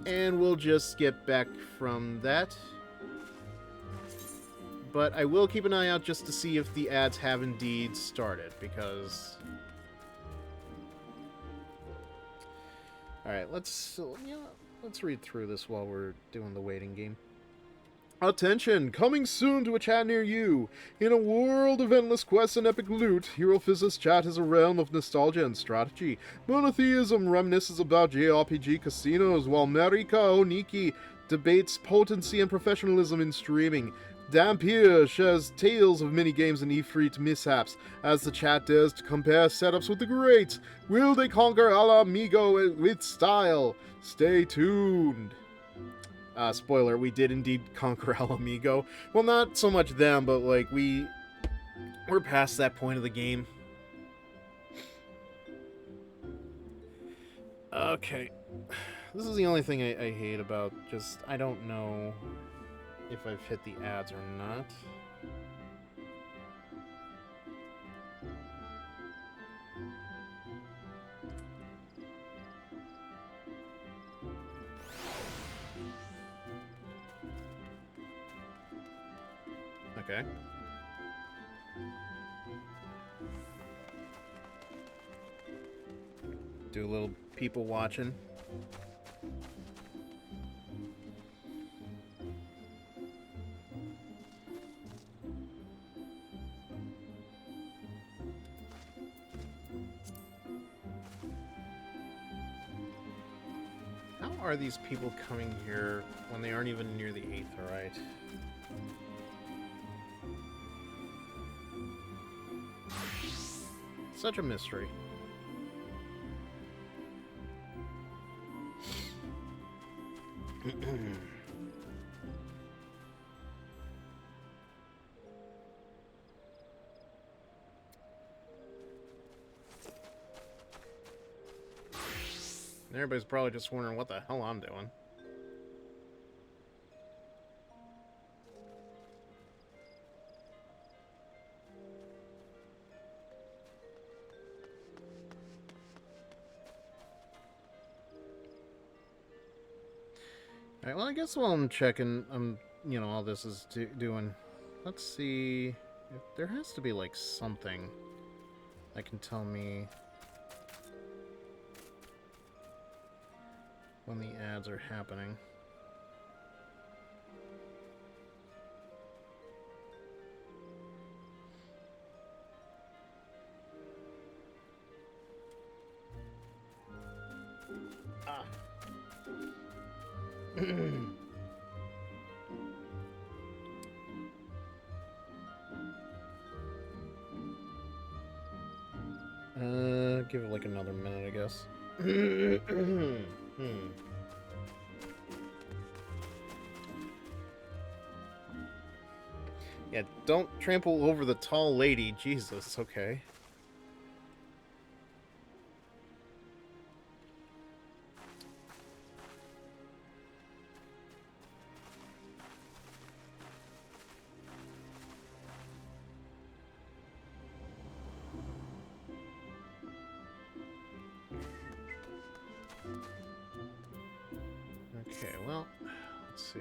And we'll just get back from that. But I will keep an eye out just to see if the ads have indeed started, because... Alright, let's read through this while we're doing the waiting game. Attention! Coming soon to a chat near you! In a world of endless quests and epic loot, HeroFizzer's chat is a realm of nostalgia and strategy. Monotheism reminisces about JRPG casinos, while Marika Oniki debates potency and professionalism in streaming. Dampier shares tales of minigames and E3 mishaps, as the chat dares to compare setups with the greats. Will they conquer a la Amigo with style? Stay tuned. Spoiler, we did indeed conquer Alamigo. Well, not so much them, but, like, we're past that point of the game. Okay. This is the only thing I hate about just... I don't know if I've hit the ads or not. Okay. Do a little people watching. How are these people coming here when they aren't even near the 8th, alright? Such a mystery. Everybody's probably just wondering what the hell I'm doing. Alright, well, I guess while I'm checking, you know, all this is doing, let's see, if there has to be, like, something that can tell me when the ads are happening. Give it like another minute, I guess. Yeah, don't trample over the tall lady. Jesus, okay. Okay, well, let's see.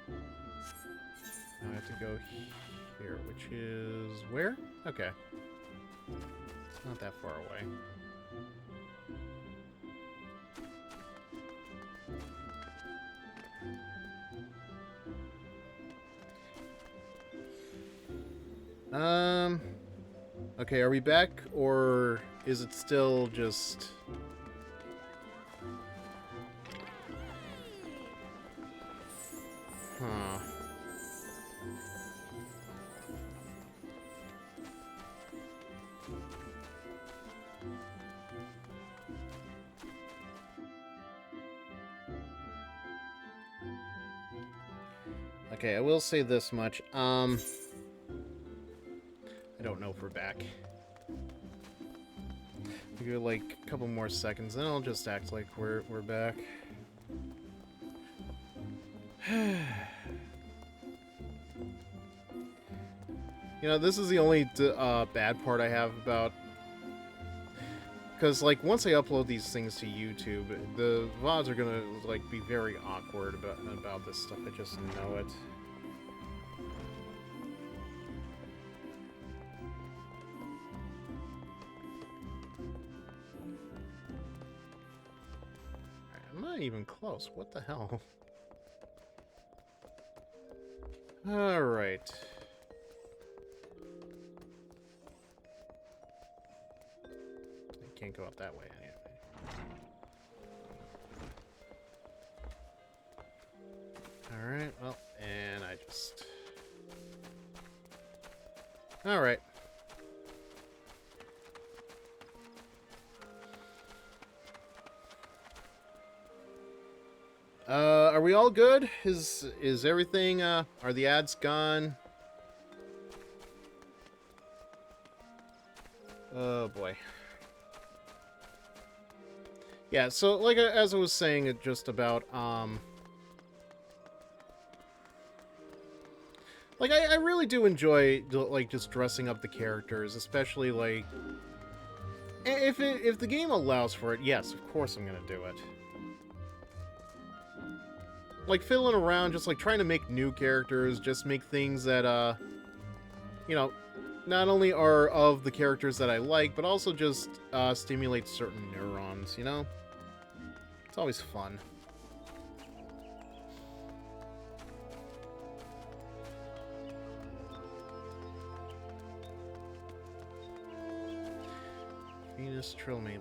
Now I have to go here, which is where? Okay. It's not that far away. Okay, are we back, or is it still just... Huh. Okay, I will say this much. I don't know if we're back. We go like a couple more seconds, then I'll just act like we're back. You know, this is the only bad part I have about... Because, like, once I upload these things to YouTube, the VODs are gonna, like, be very awkward about this stuff. I just know it. I'm not even close. What the hell? Alright. I can't go up that way anyway. Alright, well, and I just... Alright. Are we all good? Is everything, are the ads gone? Oh, boy. Yeah, so, like, as I was saying just about, like, I really do enjoy, like, just dressing up the characters, especially, like, if the game allows for it, yes, of course I'm gonna do it. Like, fiddling around, just, like, trying to make new characters, just make things that, you know, not only are of the characters that I like, but also just, stimulate certain neurons, you know? It's always fun. Venus Trillmain.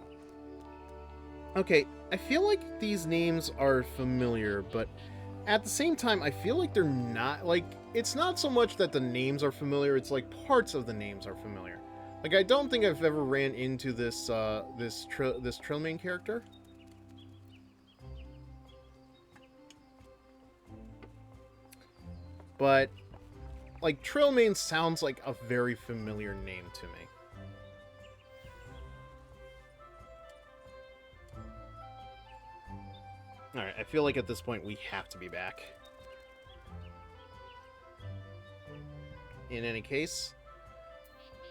Okay, I feel like these names are familiar, but at the same time, I feel like they're not, like, it's not so much that the names are familiar, it's like parts of the names are familiar. Like, I don't think I've ever ran into this, this Trillmain character. But, like, Trillmain sounds like a very familiar name to me. Alright, I feel like at this point we have to be back. In any case,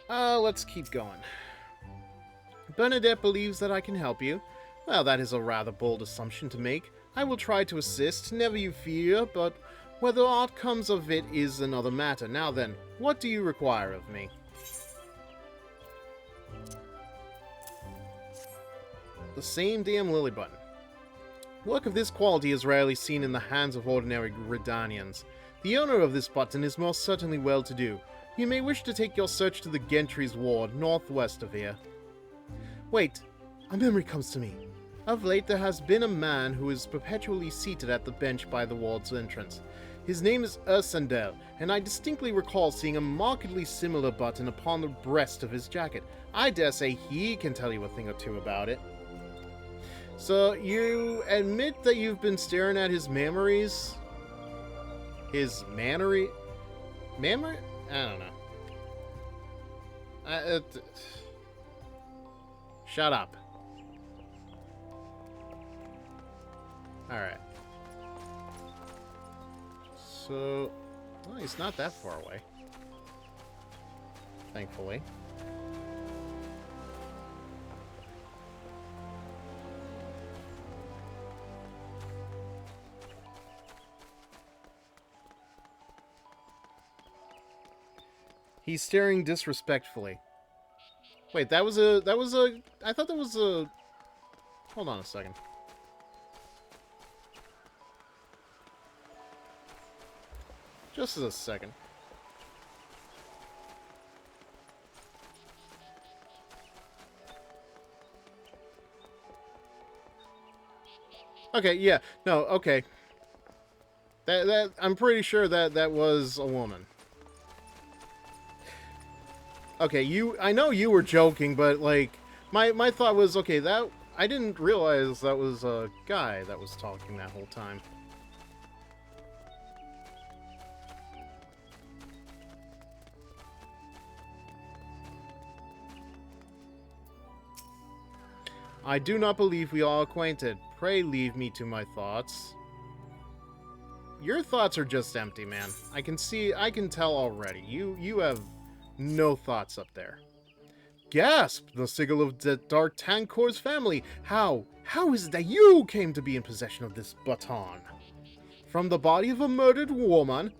let's keep going. Bernadette believes that I can help you. Well, that is a rather bold assumption to make. I will try to assist, never you fear, but whether aught comes of it is another matter. Now then, what do you require of me? The same damn lily button. Work of this quality is rarely seen in the hands of ordinary Redanians. The owner of this button is most certainly well-to-do. You may wish to take your search to the Gentry's ward, northwest of here. Wait, a memory comes to me. Of late there has been a man who is perpetually seated at the bench by the ward's entrance. His name is Ursendel, and I distinctly recall seeing a markedly similar button upon the breast of his jacket. I dare say he can tell you a thing or two about it. So, you admit that you've been staring at his memories? His mannery? Memory? I don't know. Shut up. Alright. So, well, he's not that far away. Thankfully. He's staring disrespectfully. Wait, I thought that was a... Hold on a second. Just a second. Okay, yeah. No, okay. That I'm pretty sure that was a woman. Okay, I know you were joking, but like my thought was, okay, that I didn't realize that was a guy that was talking that whole time. I do not believe we are acquainted. Pray leave me to my thoughts. Your thoughts are just empty, man. I can tell already. You have no thoughts up there. Gasp! The sigil of the Dark Tankor's family. How is it that you came to be in possession of this baton? From the body of a murdered woman?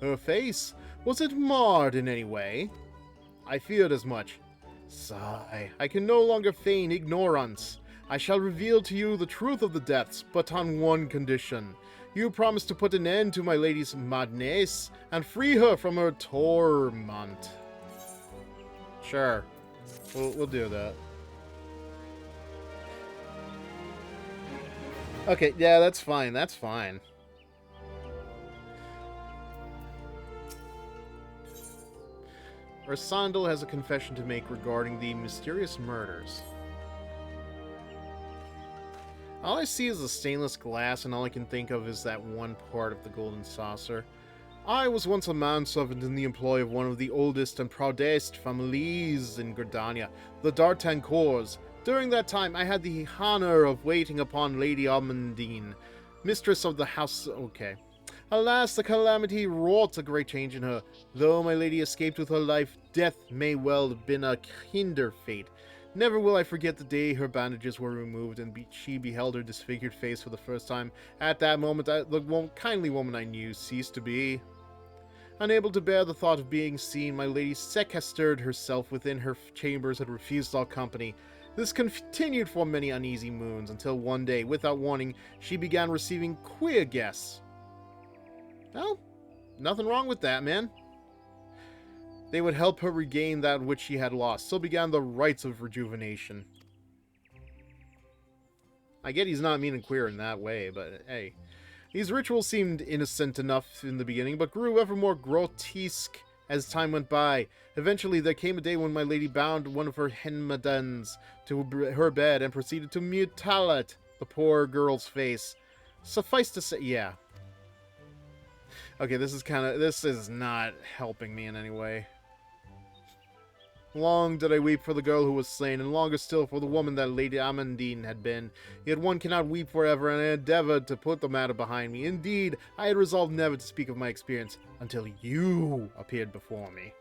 Her face? Was it marred in any way? I feared as much. Sigh. I can no longer feign ignorance. I shall reveal to you the truth of the deaths, but on one condition. You promise to put an end to my lady's madness and free her from her torment. Sure. We'll do that. Okay, yeah, that's fine. That's fine. Rassandal has a confession to make regarding the mysterious murders. All I see is the stainless glass, and all I can think of is that one part of the golden saucer. I was once a manservant in the employ of one of the oldest and proudest families in Gridania, the D'Artancors. During that time, I had the honor of waiting upon Lady Amandine, mistress of the house. Okay. Alas, the calamity wrought a great change in her. Though my lady escaped with her life, death may well have been a kinder fate. Never will I forget the day her bandages were removed and she beheld her disfigured face for the first time. At that moment, the kindly woman I knew ceased to be. Unable to bear the thought of being seen, my lady sequestered herself within her chambers and refused all company. This continued for many uneasy moons, until one day, without warning, she began receiving queer guests. Well, nothing wrong with that, man. They would help her regain that which she had lost. So began the rites of rejuvenation. I get he's not mean and queer in that way, but hey. These rituals seemed innocent enough in the beginning, but grew ever more grotesque as time went by. Eventually, there came a day when my lady bound one of her handmaidens to her bed and proceeded to mutilate the poor girl's face. Suffice to say, yeah. Okay, this is not helping me in any way. Long did I weep for the girl who was slain, and longer still for the woman that Lady Amandine had been. Yet one cannot weep forever, and I endeavored to put the matter behind me. Indeed, I had resolved never to speak of my experience, until you appeared before me.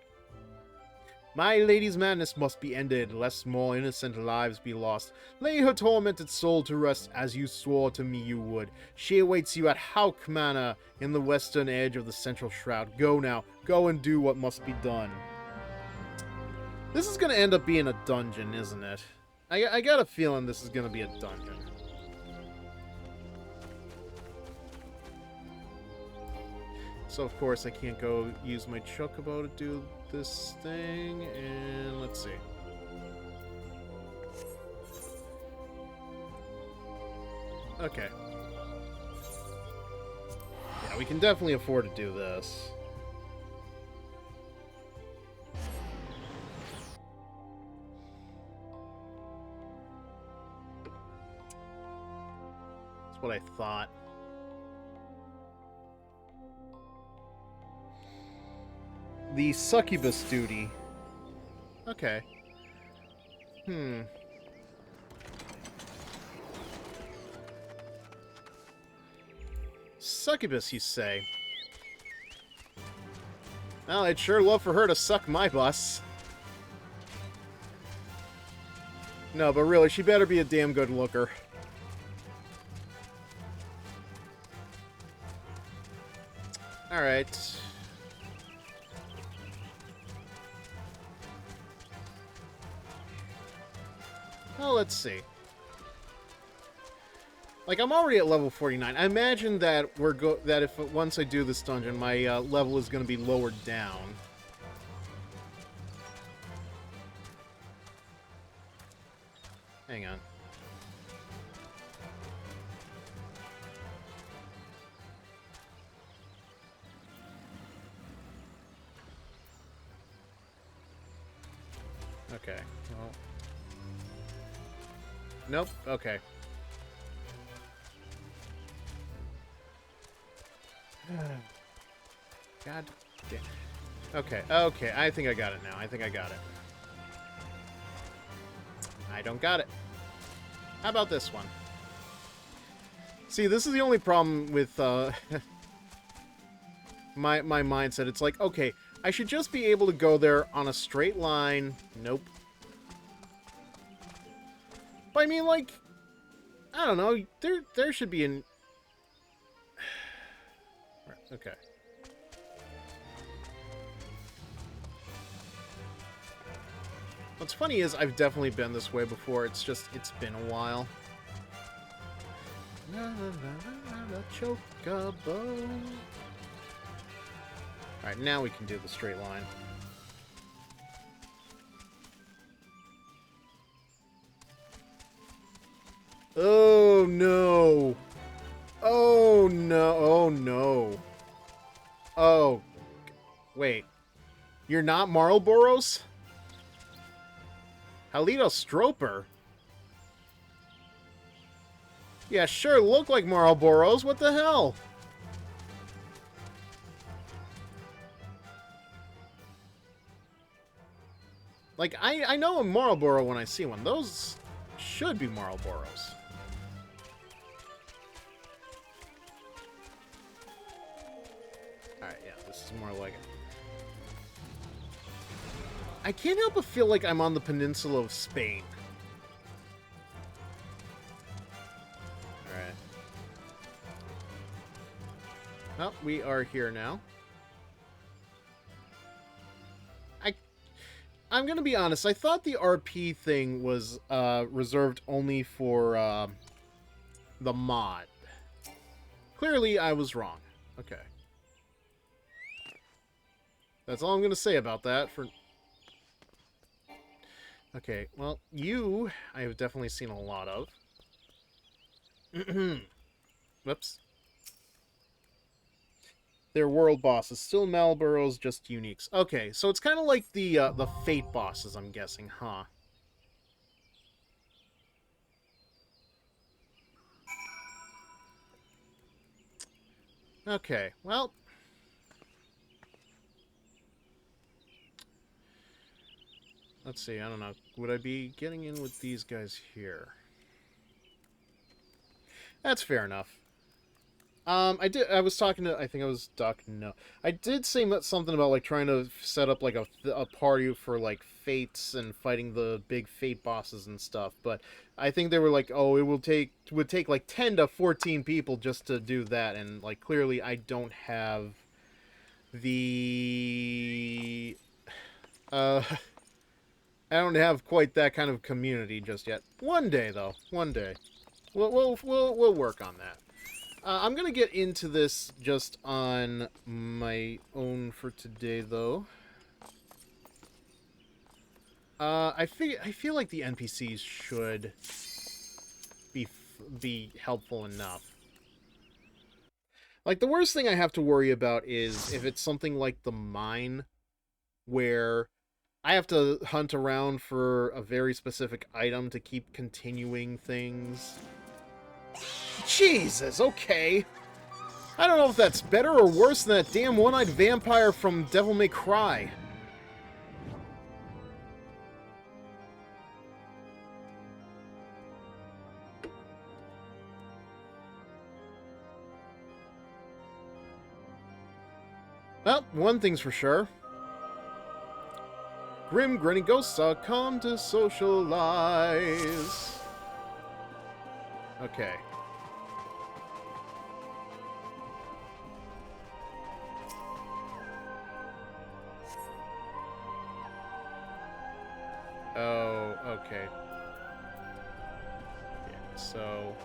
My lady's madness must be ended, lest more innocent lives be lost. Lay her tormented soul to rest, as you swore to me you would. She awaits you at Hauk Manor, in the western edge of the central shroud. Go now, go and do what must be done. This is going to end up being a dungeon, isn't it? I got a feeling this is going to be a dungeon. So, of course, I can't go use my chocobo to do this thing, and let's see. Okay. Yeah, we can definitely afford to do this. That's what I thought. The succubus duty. Okay. Succubus, you say? Well, I'd sure love for her to suck my bus. No, but really, she better be a damn good looker. Alright. Well, let's see. Like, I'm already at level 49. I imagine that if once I do this dungeon, my level is going to be lowered down. Hang on. Okay. Well. Nope. Okay. God damn. Okay. Okay. I think I got it now. I think I got it. I don't got it. How about this one? See, this is the only problem with my mindset. It's like, okay, I should just be able to go there on a straight line. Nope. But I mean, like, I don't know. There should be an... Okay. What's funny is I've definitely been this way before. It's just, it's been a while. La, la, la, la, la, chocobo. Alright, now we can do the straight line. Oh, no. Oh, no. Oh, no. Oh. Wait. You're not Marlboros? Halito Stroper? Yeah, sure, look like Marlboros. What the hell? Like, I know a Marlboro when I see one. Those should be Marlboros. Alright, yeah, this is more like it. I can't help but feel like I'm on the peninsula of Spain. Alright. Well, we are here now. I'm gonna be honest, I thought the RP thing was reserved only for the mod. Clearly, I was wrong. Okay. That's all I'm gonna say about that for... Okay, well, you I have definitely seen a lot of. Whoops. They're world bosses. Still Malboros, just uniques. Okay, so it's kind of like the Fate bosses, I'm guessing, huh? Okay, well... Let's see, I don't know. Would I be getting in with these guys here? That's fair enough. I was talking to, I think I was Doc, no. I did say something about, like, trying to set up, like, a party for, like, fates and fighting the big fate bosses and stuff, but I think they were like, oh, it would take, like, 10 to 14 people just to do that, and, like, clearly I don't have the, I don't have quite that kind of community just yet. One day, though. One day. We'll work on that. I'm gonna get into this just on my own for today, though. I feel like the NPCs should be helpful enough. Like, the worst thing I have to worry about is if it's something like the mine, where I have to hunt around for a very specific item to keep continuing things. Jesus, okay. I don't know if that's better or worse than that damn one-eyed vampire from Devil May Cry. Well, one thing's for sure. Grim grinning ghosts are come to socialize. Okay. Oh, okay. Yeah, so...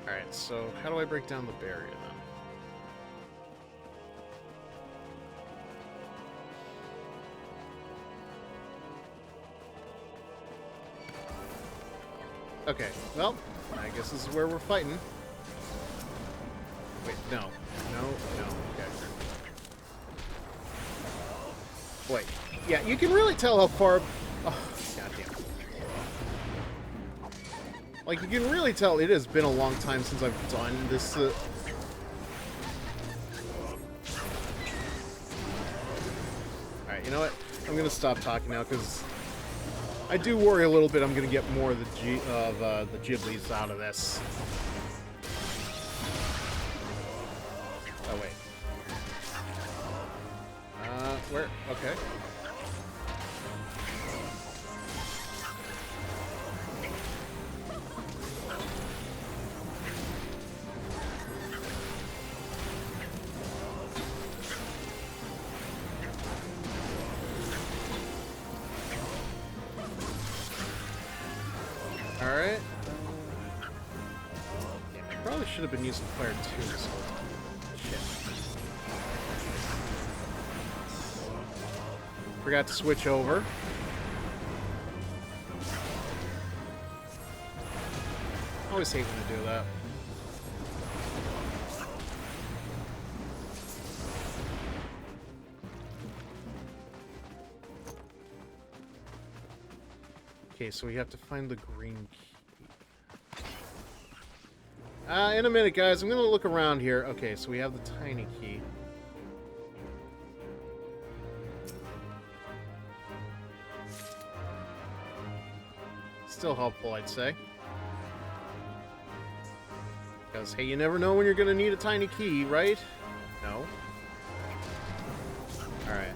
Alright, so how do I break down the barrier, then? Okay, well, I guess this is where we're fighting. Wait, no. No, no. Okay. Wait. Yeah, you can really tell how far... Oh, goddamn. Like, you can really tell it has been a long time since I've done this... Alright, you know what? I'm gonna stop talking now, because... I do worry a little bit I'm gonna get more of the Ghiblies out of this. Oh, wait. Where? Okay. Alright. Yeah, I probably should have been using Fire 2 this whole time. Shit. Forgot to switch over. Always hate when I do that. Okay, so we have to find the green key. In a minute, guys. I'm gonna look around here. Okay, so we have the tiny key. Still helpful, I'd say. Because, hey, you never know when you're gonna need a tiny key, right? No. Alright.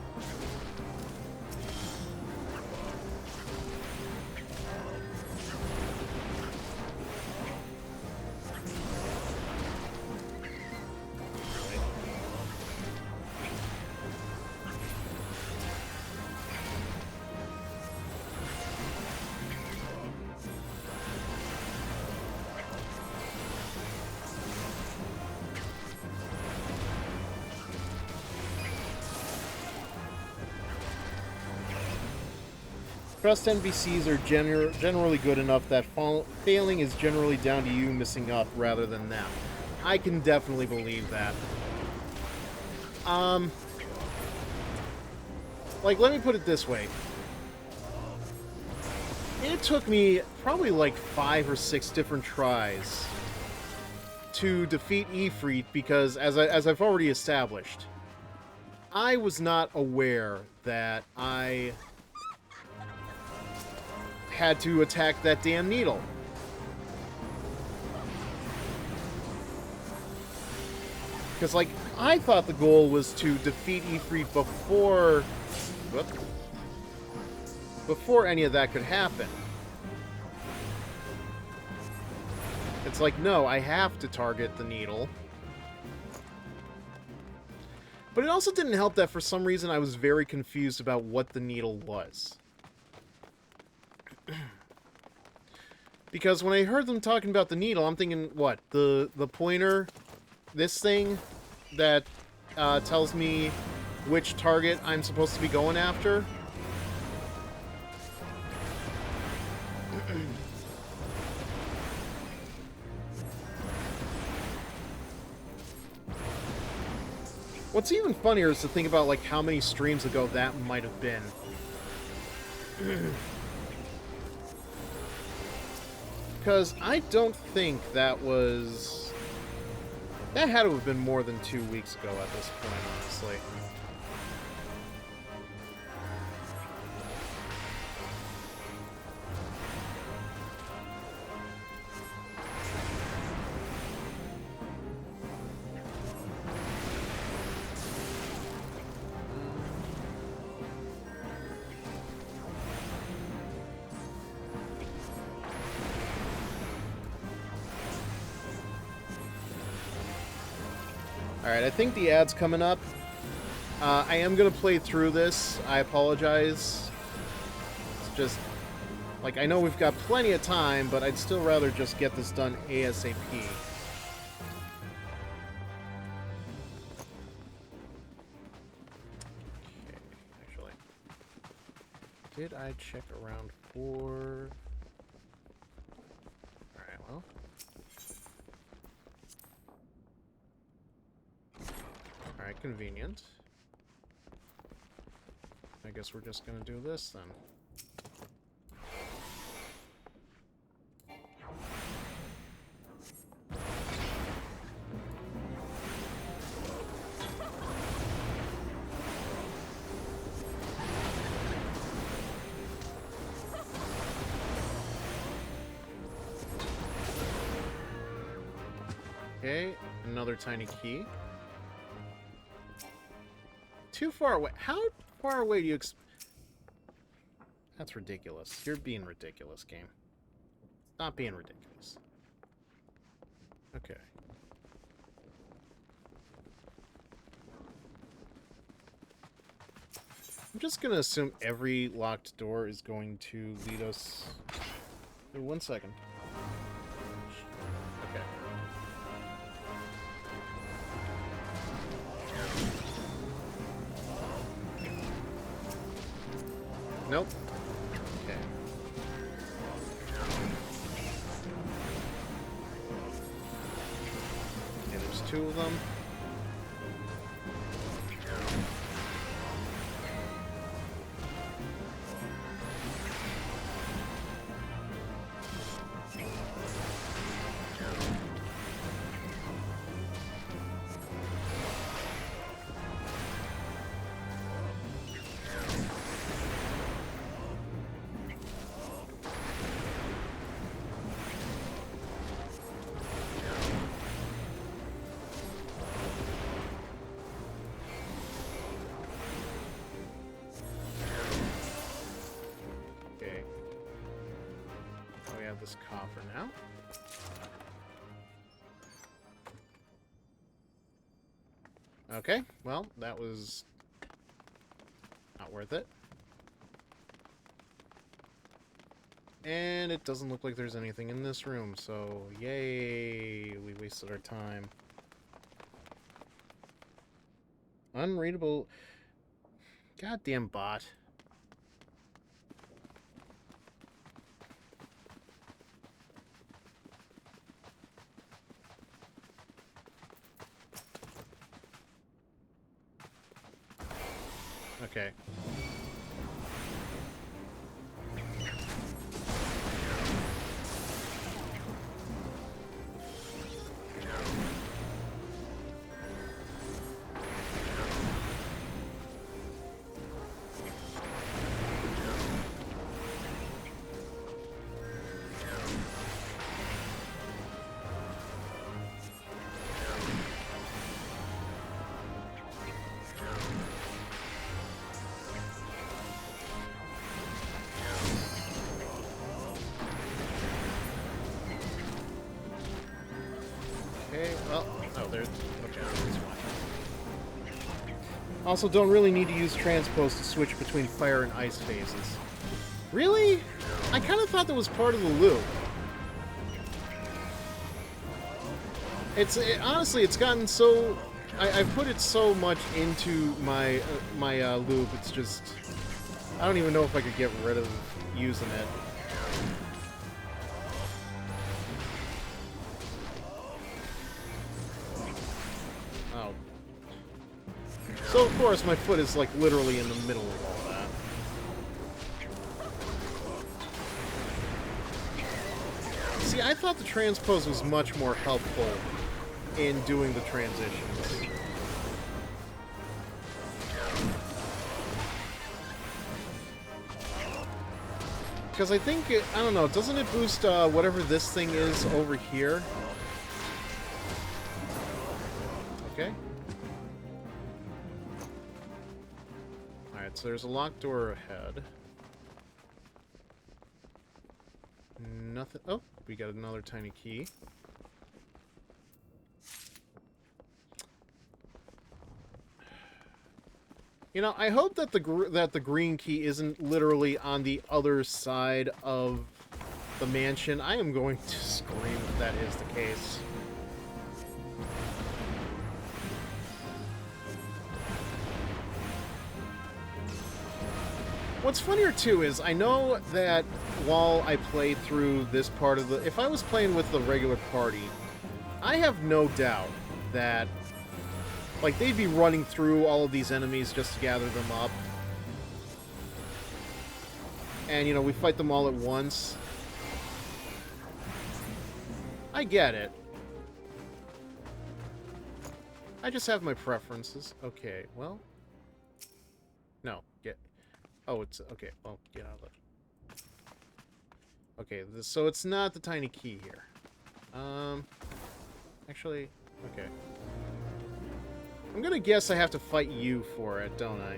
Trust NPCs are generally good enough that failing is generally down to you messing up rather than them. I can definitely believe that. Like, let me put it this way. It took me probably like 5 or 6 different tries to defeat Ifrit because, as I've already established, I was not aware that I had to attack that damn needle. Because, like, I thought the goal was to defeat Ifrit before any of that could happen. It's like, no, I have to target the needle. But it also didn't help that for some reason I was very confused about what the needle was. Because when I heard them talking about the needle, I'm thinking, what? The pointer? This thing that tells me which target I'm supposed to be going after? What's even funnier is to think about, like, how many streams ago that might have been. Because I don't think that was... That had to have been more than 2 weeks ago at this point, honestly. Alright, I think the ad's coming up. I am going to play through this. I apologize. It's just... Like, I know we've got plenty of time, but I'd still rather just get this done ASAP. Okay, actually. Did I check around for... Alright, well... convenient. I guess we're just gonna do this then. Okay, another tiny key. Too far away. How far away do you That's ridiculous. You're being ridiculous, game. Not being ridiculous. Okay. I'm just gonna assume every locked door is going to lead us... Wait, 1 second. Okay. Nope. Okay. Okay, there's 2 of them. This coffer now. Okay, well, that was not worth it. And it doesn't look like there's anything in this room, so yay, we wasted our time. Unreadable. Goddamn bot. Okay. Okay, well, oh, there's... Okay, that's fine. Also, don't really need to use transpose to switch between fire and ice phases. Really? I kind of thought that was part of the loop. Honestly, it's gotten so... I've put it so much into my loop, it's just... I don't even know if I could get rid of using it. So, of course, my foot is, like, literally in the middle of all that. See, I thought the transpose was much more helpful in doing the transitions. Because I think, I don't know, doesn't it boost whatever this thing is over here? Okay. So there's a locked door ahead. Nothing. Oh, we got another tiny key. You know, I hope that the green key isn't literally on the other side of the mansion. I am going to scream if that is the case. What's funnier, too, is I know that while I played through this part of the... If I was playing with the regular party, I have no doubt that Like, they'd be running through all of these enemies just to gather them up. And, you know, we fight them all at once. I get it. I just have my preferences. Okay, well... No, get... Oh, it's... Okay, well, get out of it. Okay, so it's not the tiny key here. Actually, okay. I'm gonna guess I have to fight you for it, don't I?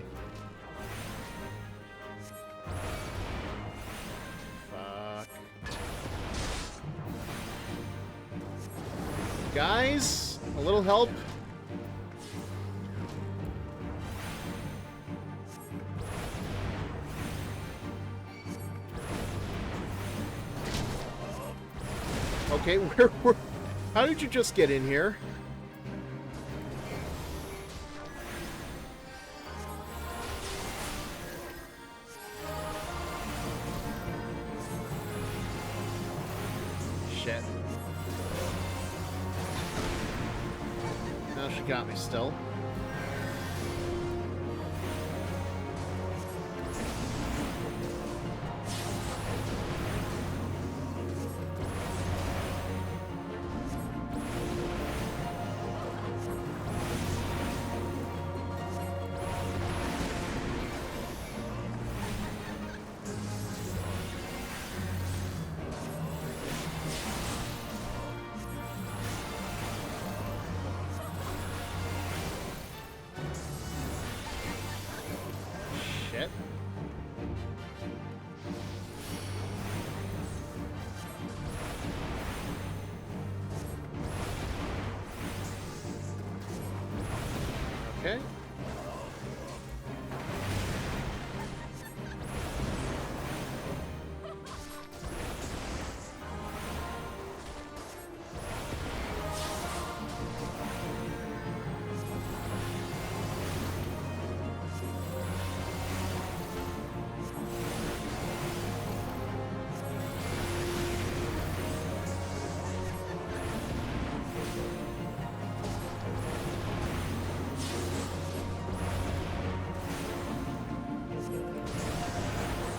Fuck. Guys, a little help? Okay, how did you just get in here? Shit. Now she got me still. Shit. Okay.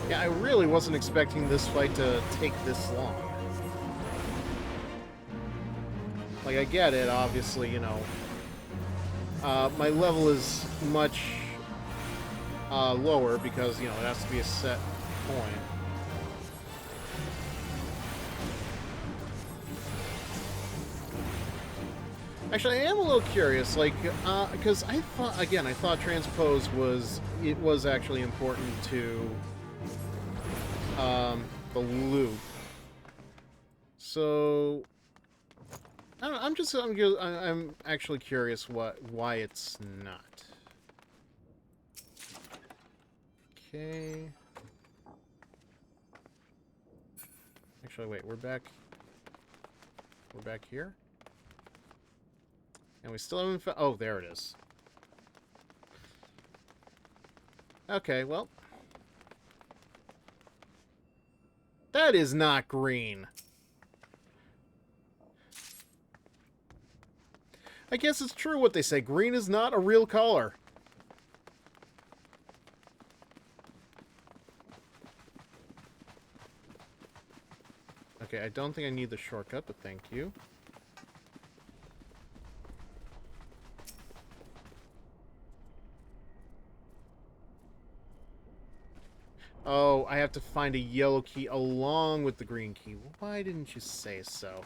Yeah, I really wasn't expecting this fight to take this long. Like, I get it, obviously, you know. My level is much lower because, you know, it has to be a set point. Actually, I am a little curious, like, because I thought transpose was actually important to the loop. So I don't know, I'm actually curious why it's not. Okay. Actually, wait, we're back here? And we still haven't oh, there it is. Okay, well. That is not green. I guess it's true what they say. Green is not a real color. Okay, I don't think I need the shortcut, but thank you. Oh, I have to find a yellow key along with the green key. Why didn't you say so?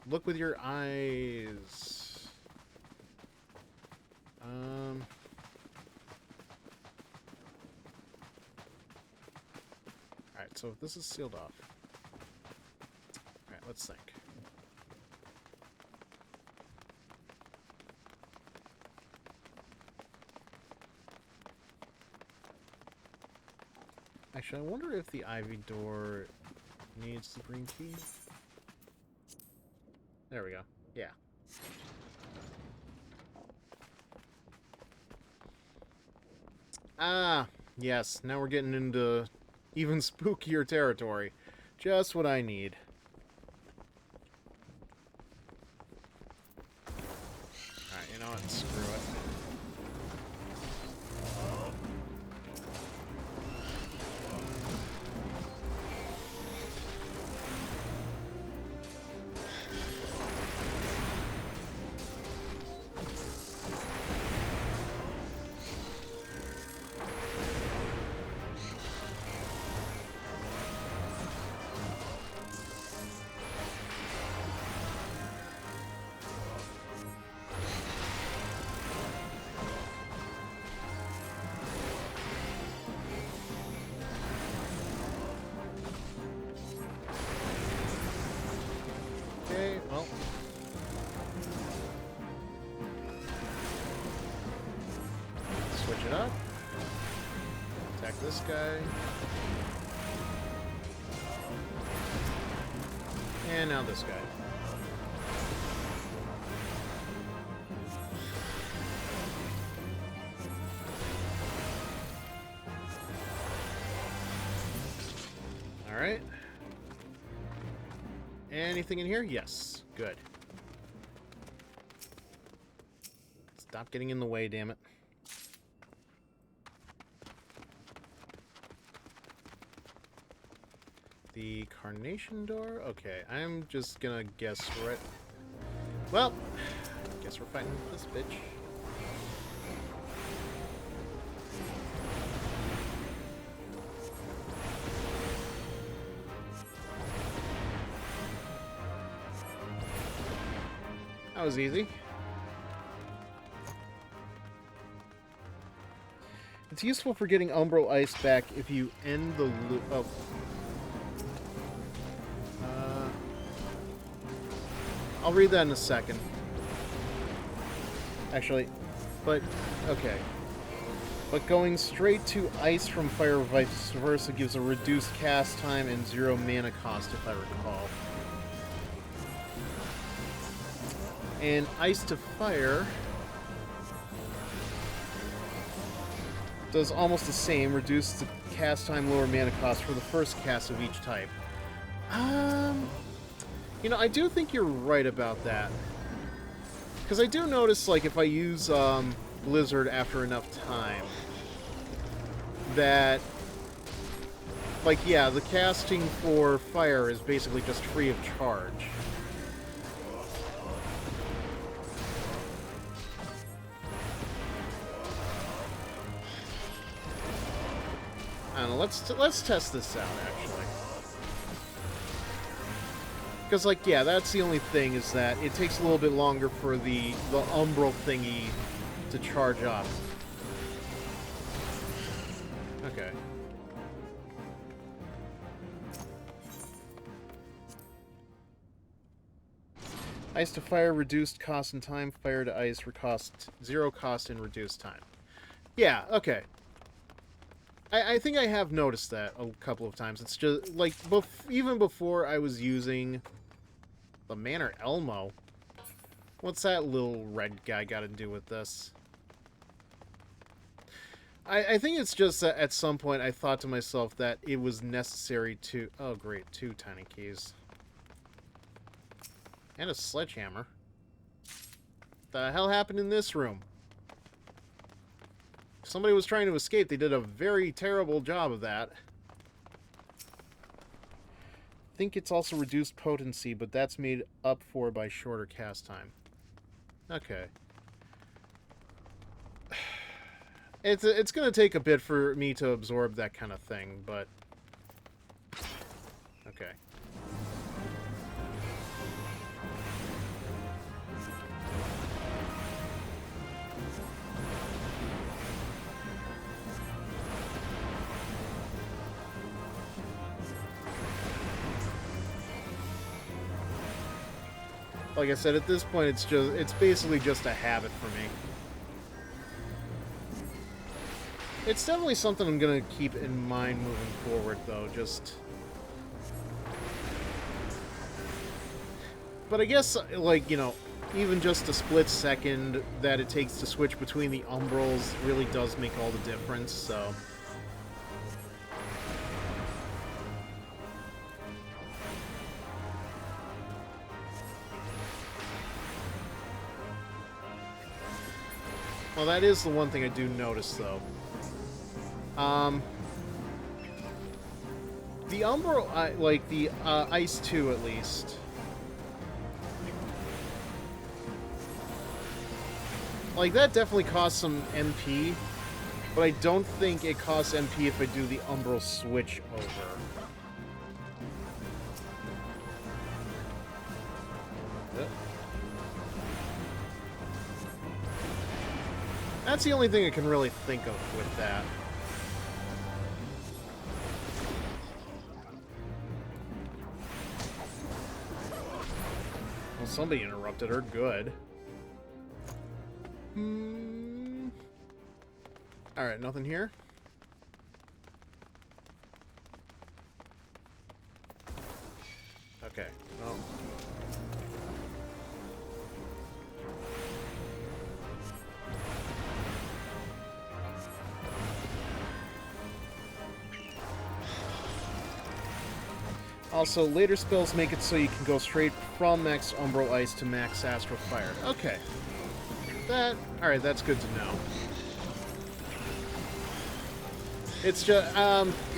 Look with your eyes. Alright, so if this is sealed off. Alright, let's think. Actually, I wonder if the ivy door needs the green key. There we go. Yeah. Ah, yes. Now we're getting into even spookier territory. Just what I need. Switch it up. Attack this guy. And now this guy. Alright. Anything in here? Yes. Good. Stop getting in the way, damn it. The Carnation door? Okay, I'm just gonna guess right... Well, guess we're fighting this bitch. That was easy. It's useful for getting Umbral Ice back if you end the loop. Oh. I'll read that in a second. Actually, but okay. But going straight to ice from fire, vice versa, gives a reduced cast time and 0 mana cost, if I recall. And ice to fire does almost the same, reduce the cast time, lower mana cost for the first cast of each type. You know, I do think you're right about that. Because I do notice, like, if I use Blizzard after enough time, that, like, yeah, the casting for fire is basically just free of charge. I don't know, let's test this out, actually. Because, like, yeah, that's the only thing, is that it takes a little bit longer for the Umbral thingy to charge up. Okay. Ice to fire, reduced cost and time. Fire to ice, cost 0 cost and reduced time. Yeah, okay. I think I have noticed that a couple of times. It's just, like, even before I was using the Manor Elmo. What's that little red guy got to do with this? I think it's just that at some point I thought to myself that it was necessary to... Oh, great. 2 tiny keys. And a sledgehammer. The hell happened in this room? If somebody was trying to escape, they did a very terrible job of that. I think it's also reduced potency, but that's made up for by shorter cast time. Okay. It's going to take a bit for me to absorb that kind of thing, but... Okay. Like I said, at this point, it's basically just a habit for me. It's definitely something I'm gonna keep in mind moving forward, though, just... But I guess, like, you know, even just a split second that it takes to switch between the Umbrals really does make all the difference, so... Well, that is the one thing I do notice, though. The Umbral, like, the Ice 2, at least. Like, that definitely costs some MP, but I don't think it costs MP if I do the Umbral switch over. Yep. That's the only thing I can really think of with that. Well, somebody interrupted her. Good. Alright, nothing here. Okay, no. Also, later spells make it so you can go straight from max Umbral Ice to max Astral Fire. Okay. Alright, that's good to know. It's just,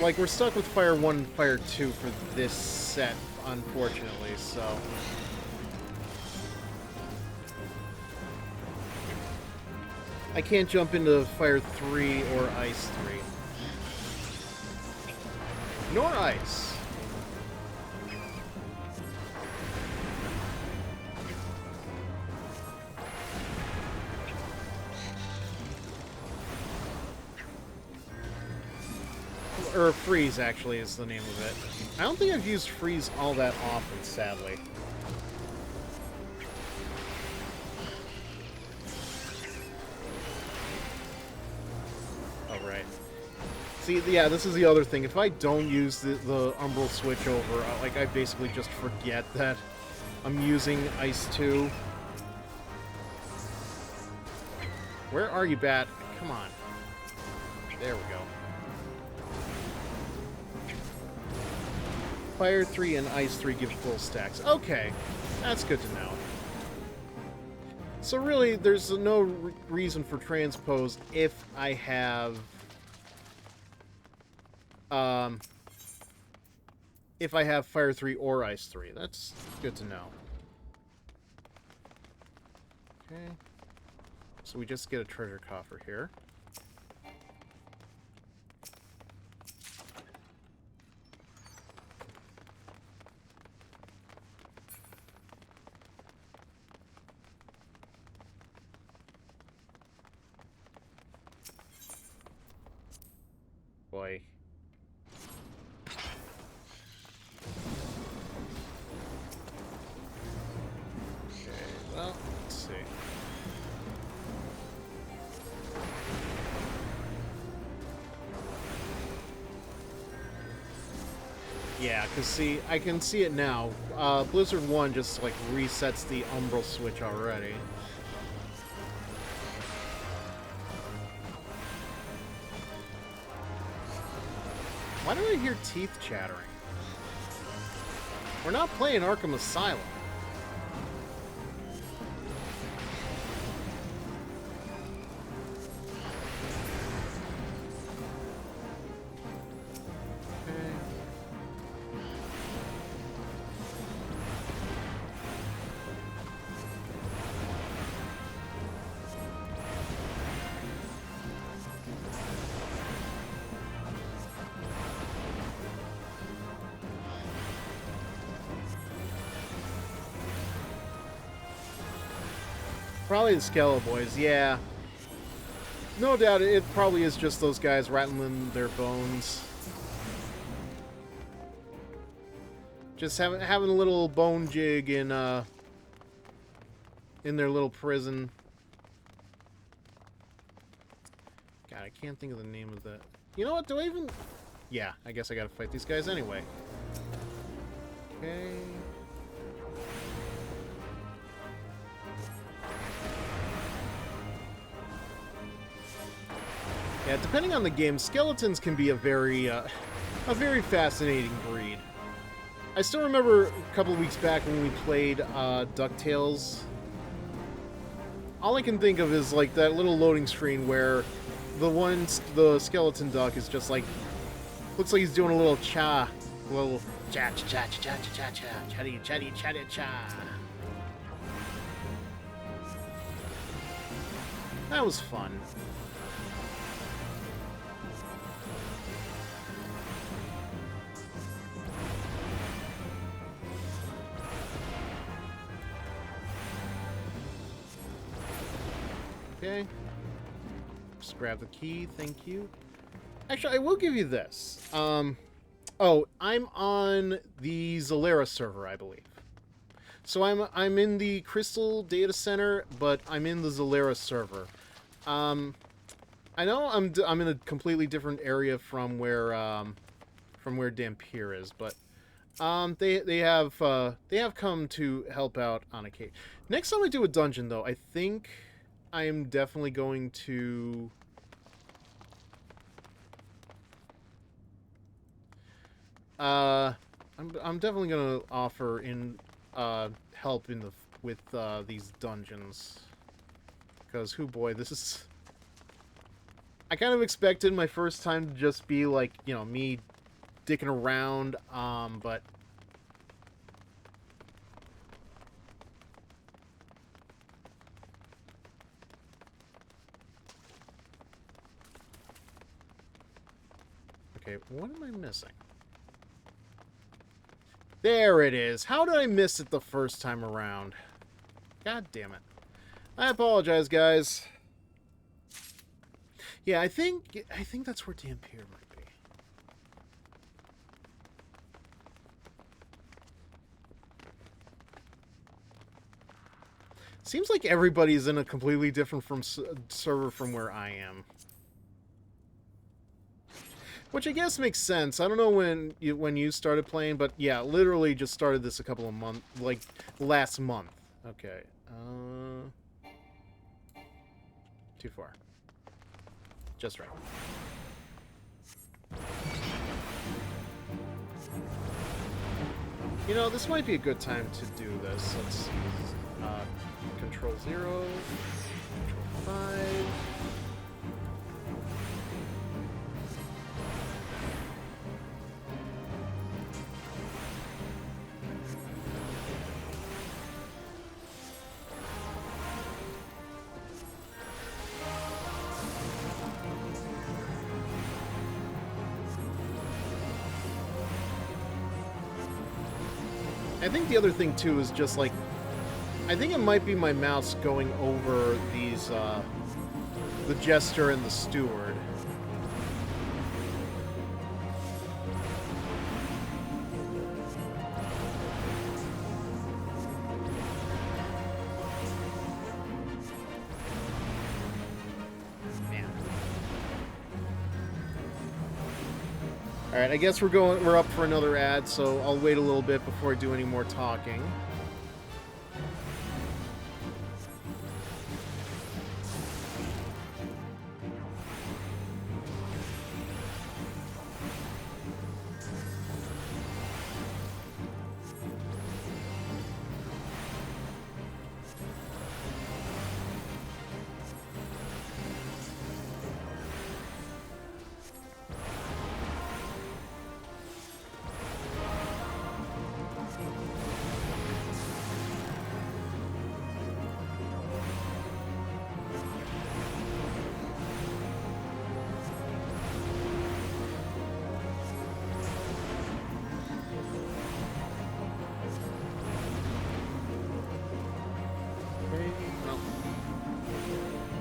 like, we're stuck with Fire 1 and Fire 2 for this set, unfortunately, so... I can't jump into Fire 3 or Ice 3. Nor Ice. Or Freeze, actually, is the name of it. I don't think I've used Freeze all that often, sadly. Oh, right. See, yeah, this is the other thing. If I don't use the Umbral switch over, like, I basically just forget that I'm using Ice 2. Where are you, Bat? Come on. There we go. Fire 3 and Ice 3 give full stacks. Okay, that's good to know. So really, there's no reason for transpose if I have... if I have Fire 3 or Ice 3. That's good to know. Okay. So we just get a treasure coffer here. Boy. Okay, well, let's see. Yeah, because see, I can see it now. Blizzard 1 just, like, resets the Umbral switch already. Why do I hear teeth chattering? We're not playing Arkham Asylum. Probably the Skeletal Boys, yeah. No doubt, it probably is just those guys rattling their bones. Just having a little bone jig in their little prison. God, I can't think of the name of that. You know what? Do I even... Yeah, I guess I gotta fight these guys anyway. Okay... Yeah, depending on the game, skeletons can be a very fascinating breed. I still remember a couple of weeks back when we played DuckTales. All I can think of is like that little loading screen where the skeleton duck is just like, looks like he's doing a little little cha cha cha cha cha cha cha chatty chatty chatty cha. That was fun. Okay. Just grab the key, thank you. Actually, I will give you this. Oh, I'm on the Zalera server, I believe. So I'm in the Crystal Data Center, but I'm in the Zalera server. I know I'm in a completely different area from where Dampier is, but they have come to help out on occasion. Next time I do a dungeon, though, I think I am definitely going to. Uh, I'm definitely gonna offer in help in the with these dungeons, because who boy, this is. I kind of expected my first time to just be like, you know, me dicking around, but okay, what am I missing? There it is. How did I miss it the first time around? God damn it. I apologize, guys. Yeah, I think that's where Dampier might be. Seems like everybody's in a completely different server from where I am. Which I guess makes sense. I don't know when you started playing, but yeah, literally just started this a couple of months, like last month. Okay. Too far. Just right. You know, this might be a good time to do this. Let's see. Control 0. Control 5. I think the other thing, too, is just, like, I think it might be my mouse going over these, the Jester and the Steward. Man. Alright, I guess we're up for another ad, so I'll wait a little bit before I do any more talking.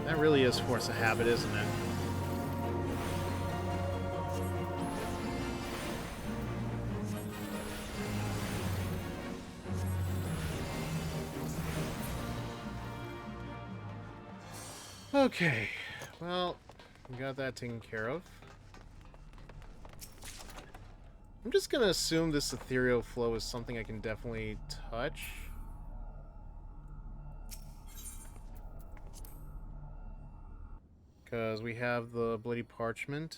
That really is force of habit, isn't it? Okay, well, we got that taken care of. I'm just gonna assume this ethereal flow is something I can definitely touch. Because we have the bloody parchment.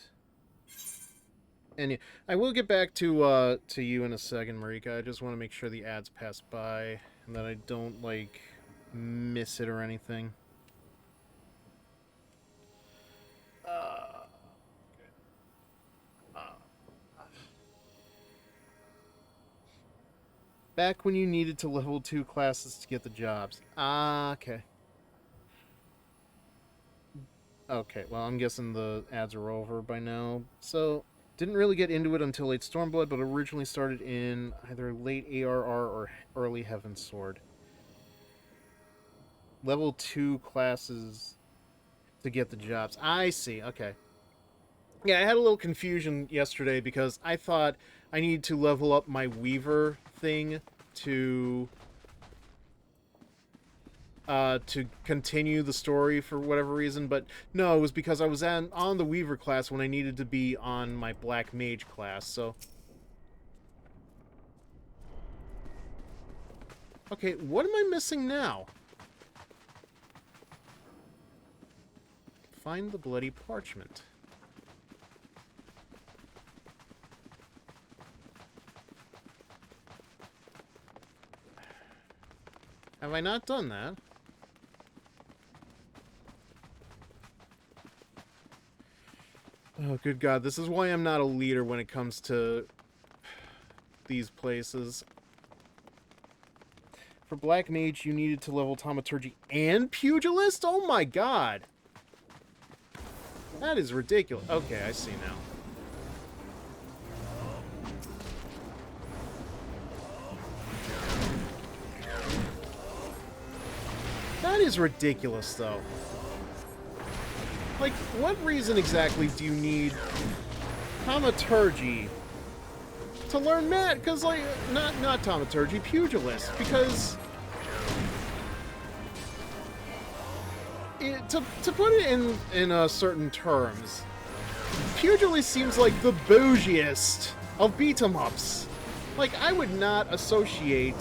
And I will get back to you in a second, Marika. I just want to make sure the ads pass by and that I don't, like, miss it or anything. Back when you needed to level 2 classes to get the jobs. Ah, okay. Okay, well, I'm guessing the ads are over by now. So, didn't really get into it until late Stormblood, but originally started in either late ARR or early Heavensward. Level 2 classes to get the jobs. I see, okay. Yeah, I had a little confusion yesterday because I thought I needed to level up my Weaver thing to to continue the story for whatever reason, but no, it was because I was on the Weaver class when I needed to be on my Black Mage class, so... Okay, what am I missing now? Find the bloody parchment. Have I not done that? Oh, good God. This is why I'm not a leader when it comes to these places. For Black Mage, you needed to level Thaumaturgy and Pugilist? Oh my God! That is ridiculous. Okay, I see now. That is ridiculous, though. Like, what reason exactly do you need Thaumaturgy to learn because, like, not Thaumaturgy, Pugilist, because to put it in certain terms, Pugilist seems like the bougiest of beat-em-ups. Like, I would not associate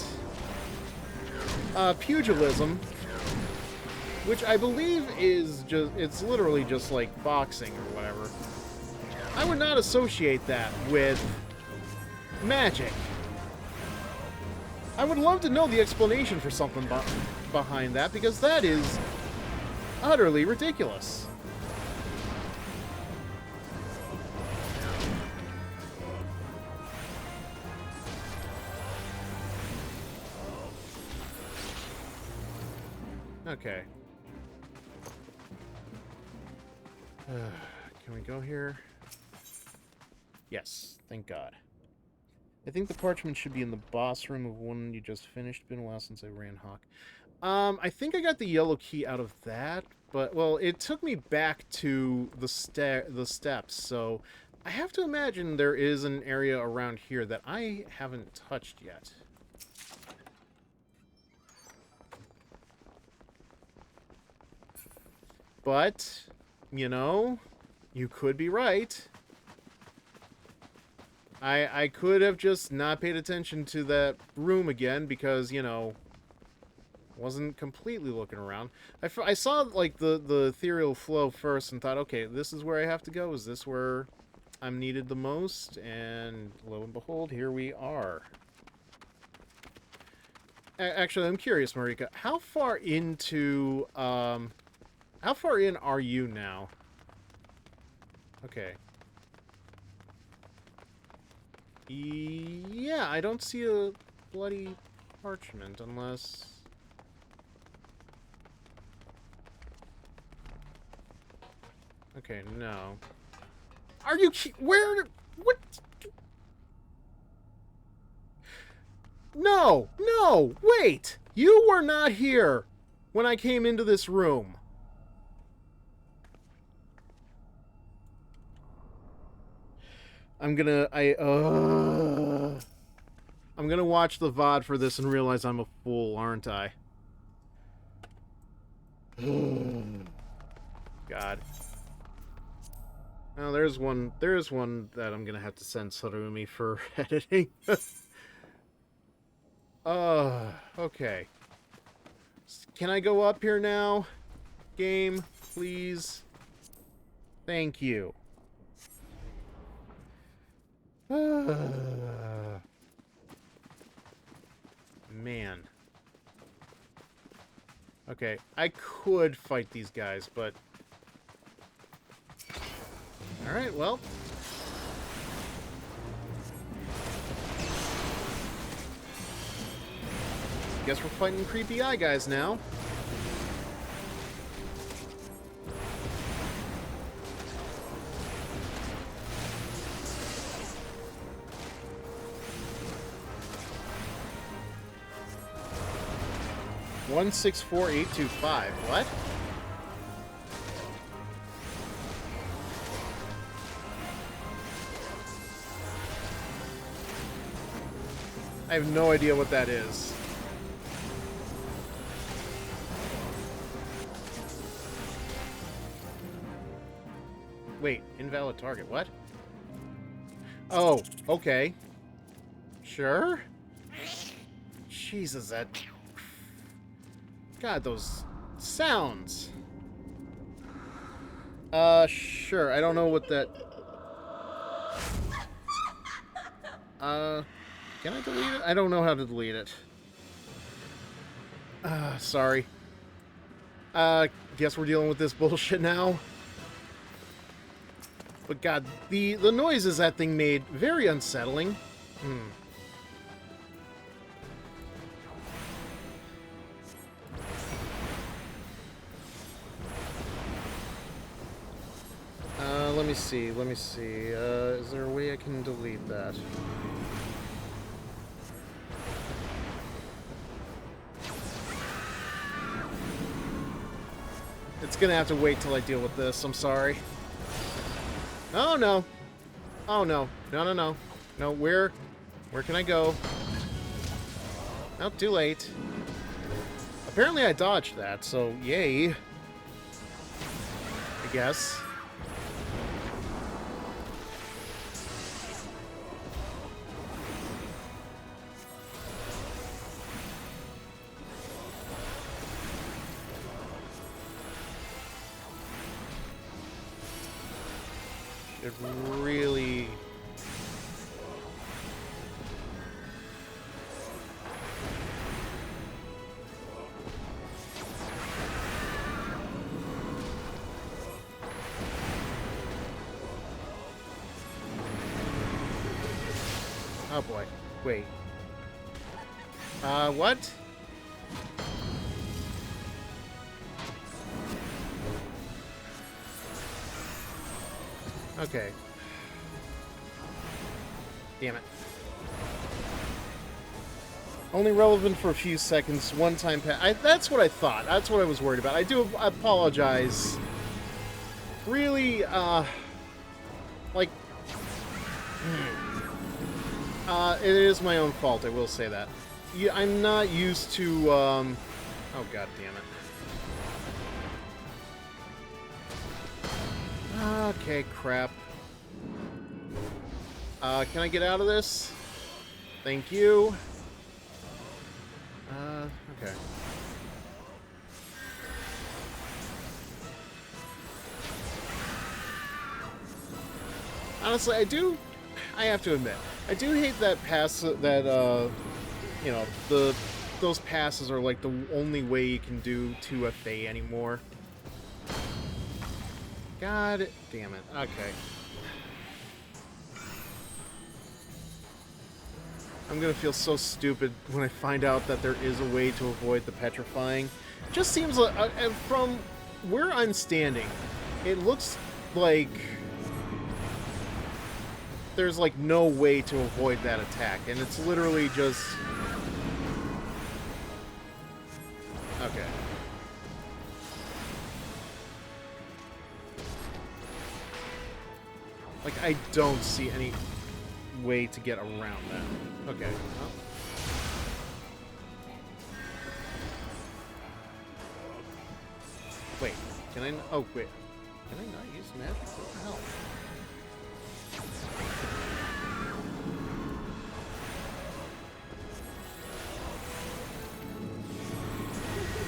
pugilism, which I believe is it's literally just like boxing or whatever. I would not associate that with magic. I would love to know the explanation for something behind that, because that is utterly ridiculous. Okay. Can we go here? Yes, thank God. I think the parchment should be in the boss room of one you just finished. Been a while since I ran Hawk. I think I got the yellow key out of that, but, well, it took me back to the steps, so I have to imagine there is an area around here that I haven't touched yet. But, you know, you could be right. I could have just not paid attention to that room again because, you know, wasn't completely looking around. I saw, like, the ethereal flow first and thought, okay, this is where I have to go. Is this where I'm needed the most? And lo and behold, here we are. Actually, I'm curious, Marika, how far into, how far in are you now? Okay. Yeah, I don't see a bloody parchment unless... Okay, no. Are you... Where... What... No! No! Wait! You were not here when I came into this room. I'm gonna watch the VOD for this and realize I'm a fool, aren't I? God. Oh, there's one that I'm gonna have to send Sarumi for editing. Okay. Can I go up here now? Game, please? Thank you. Man. Okay, I could fight these guys, but... Alright, well... Guess we're fighting creepy eye guys now. $164,825. What? I have no idea what that is. Wait, invalid target. What? Oh, okay. Sure? Jesus, that... God, those sounds. Sure. I don't know what that... Can I delete it? I don't know how to delete it. Sorry. Guess we're dealing with this bullshit now. But God, the noises that thing made, very unsettling. Let me see, let me see. Is there a way I can delete that? It's gonna have to wait till I deal with this, I'm sorry. Oh no! Oh no. No, no, no. No, where can I go? Oh, too late. Apparently I dodged that, so yay. I guess. It really... Oh boy. Wait. What? Okay. Damn it. Only relevant for a few seconds, one time that's what I thought. That's what I was worried about. I do apologize. Really, like... it is my own fault, I will say that. Yeah, I'm not used to, oh god damn it. Okay, crap. Can I get out of this? Thank you. Okay. Honestly, I have to admit, I do hate that pass, that, you know, those passes are like the only way you can do 2FA anymore. God damn it. Okay. I'm gonna feel so stupid when I find out that there is a way to avoid the petrifying. It just seems like, from where I'm standing, it looks like there's like no way to avoid that attack, and it's literally just... Okay. Like, I don't see any way to get around that. Okay. Well. Wait. Can I... Oh, wait. Can I not use magic? What the hell?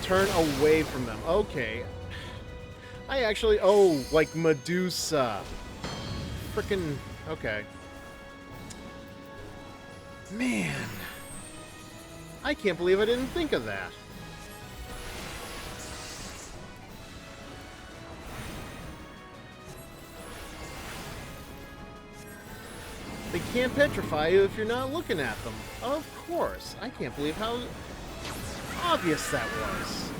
Turn away from them. Okay. I actually... Oh, like Medusa. Frickin'... Okay. Man. I can't believe I didn't think of that. They can't petrify you if you're not looking at them. Of course. I can't believe how obvious that was.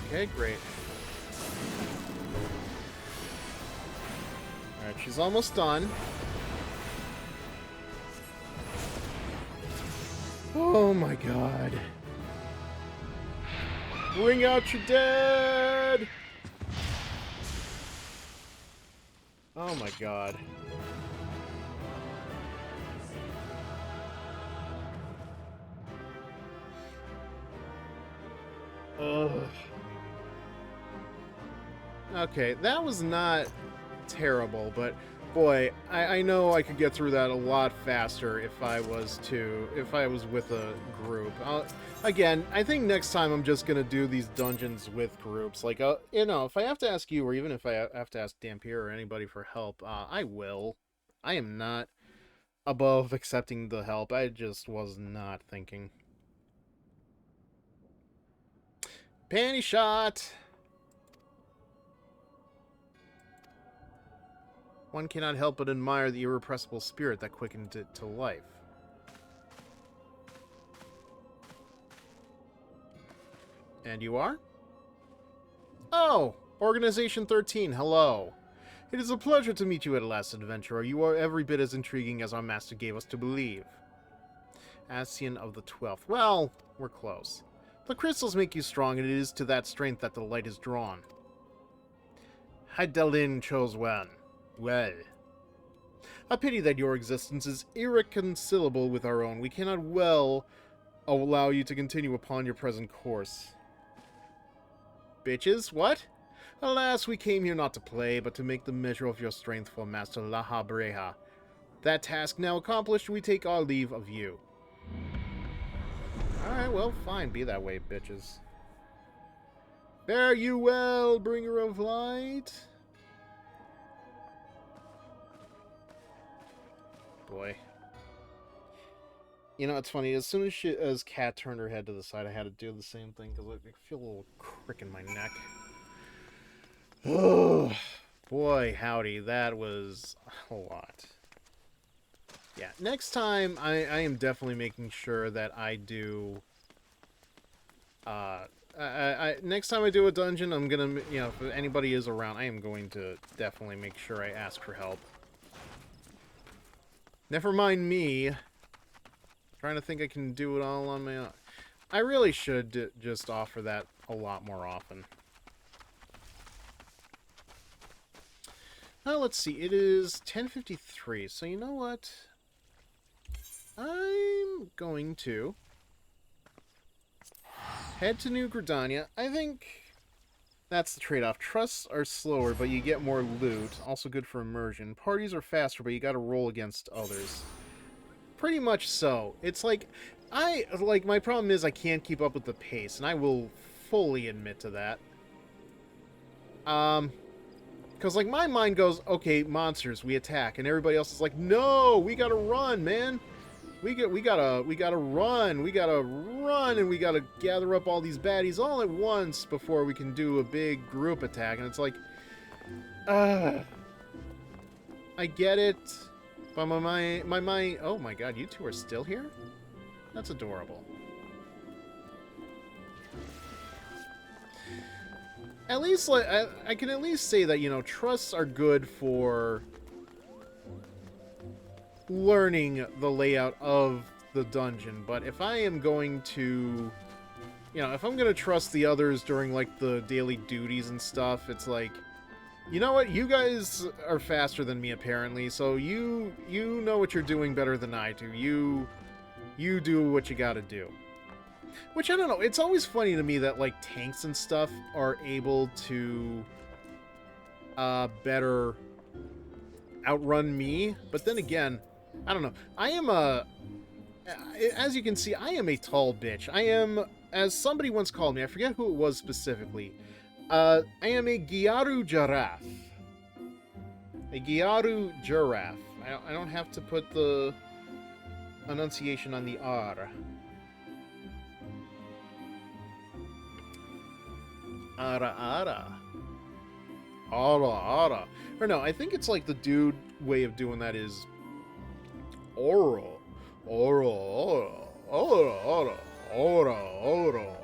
Okay, great. Alright, she's almost done. Oh my god. Bring out your dead! Oh my god. Ugh. Okay, that was not terrible, but boy, I know I could get through that a lot faster if I was with a group. Again, I think next time I'm just gonna do these dungeons with groups. Like, you know, if I have to ask you, or even if I have to ask Dampier or anybody for help, I will. I am not above accepting the help. I just was not thinking. Panty shot! One cannot help but admire the irrepressible spirit that quickened it to life. And you are? Oh! Organization 13, hello. It is a pleasure to meet you at last, adventurer. You are every bit as intriguing as our master gave us to believe. Ascian of the 12th. Well, we're close. The crystals make you strong, and it is to that strength that the light is drawn. Hydelin chose well. A pity that your existence is irreconcilable with our own. We cannot well allow you to continue upon your present course. Bitches, what? Alas, we came here not to play, but to make the measure of your strength for Master Laha Breha. That task now accomplished, we take our leave of you. Alright, well, fine. Be that way, bitches. Fare you well, bringer of light. Boy. You know, it's funny. As soon as Kat turned her head to the side, I had to do the same thing, because I feel a little crick in my neck. Oh, boy, howdy. That was a lot. Yeah, next time, I am definitely making sure that I do... next time I do a dungeon, I'm gonna, you know, if anybody is around, I am going to definitely make sure I ask for help. Never mind me. Trying to think I can do it all on my own. I really should just offer that a lot more often. Now, let's see. It is 10:53, so you know what? I'm going to head to New Gridania. I think that's the trade-off. Trusts are slower, but you get more loot. Also good for immersion. Parties are faster, but you gotta roll against others. Pretty much so. It's like, my problem is I can't keep up with the pace, and I will fully admit to that. Because, like, my mind goes, okay, monsters, we attack, and everybody else is like, no, we gotta run, man. We gotta run, and we gotta gather up all these baddies all at once before we can do a big group attack, and it's like, I get it. But my mind... Oh my god, you two are still here? That's adorable. At least, like, I can at least say that, you know, trusts are good for learning the layout of the dungeon. But if I am going to... You know, if I'm going to trust the others during, like, the daily duties and stuff, it's like... You know what? You guys are faster than me, apparently, so you know what you're doing better than I do. You do what you gotta do. Which, I don't know, it's always funny to me that, like, tanks and stuff are able to better outrun me. But then again, I don't know. I am as you can see, I am a tall bitch. I am, as somebody once called me, I forget who it was specifically, I am a Gyaru giraffe. A Gyaru giraffe. I don't have to put the enunciation on the R. Ara ara. Ara ara. Or no, I think it's like the dude way of doing that is oro. Oro, oro. Oro, oro. Oro, oro.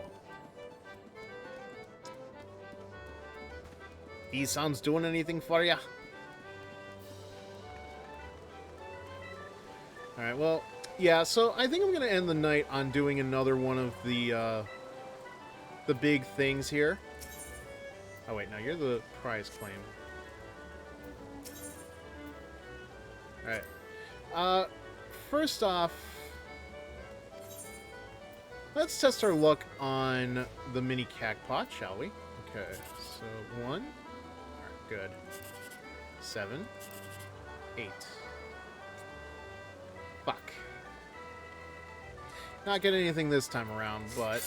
These sounds doing anything for ya? Alright, well, yeah, so I think I'm going to end the night on doing another one of the big things here. Oh, wait, no, you're the prize claim. Alright. First off, Let's test our luck on the mini cacpot, shall we? Okay, so 1. Alright, good. 7. 8. Fuck. Not getting anything this time around, but...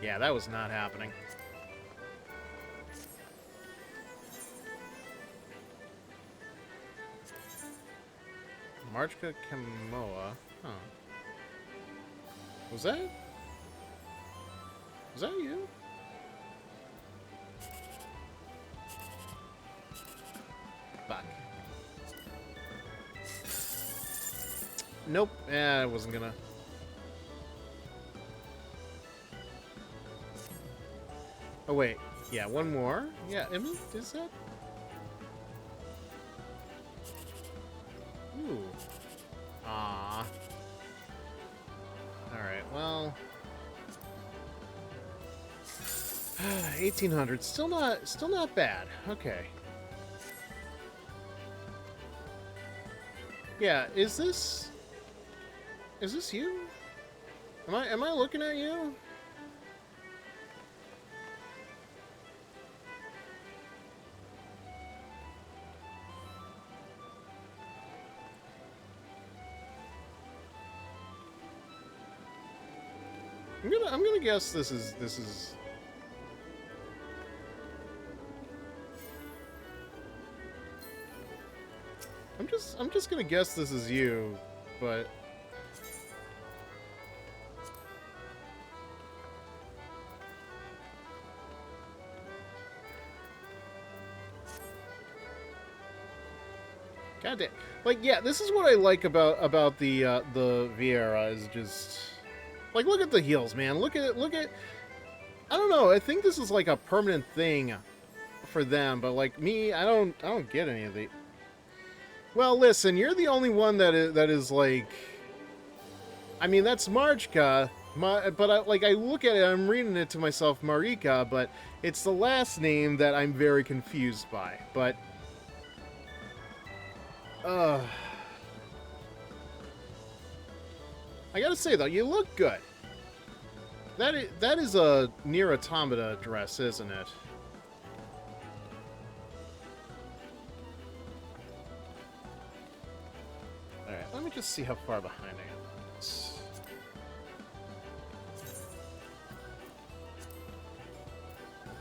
yeah, that was not happening. Marchka Kamoa. Huh. Was that you? Fuck. Nope. Yeah, I wasn't gonna. Oh, wait. Yeah, one more. Yeah, is that? Ooh. Ah. Alright, well. 1800. Still not bad. Okay. Yeah, is this you? Am I looking at you? I'm gonna guess this is I'm just gonna guess this is you, but God damn. Like, yeah, this is what I like about the Vieira is just like, look at the heels, man. Look at I don't know. I think this is like a permanent thing for them, but like me, I don't get any of the. Well, listen, you're the only one that is like. I mean, that's Marchka, but I look at it, I'm reading it to myself, Marika, but it's the last name that I'm very confused by. But, I gotta say though, you look good. That is a Nier Automata dress, isn't it? All right, let me just see how far behind I am.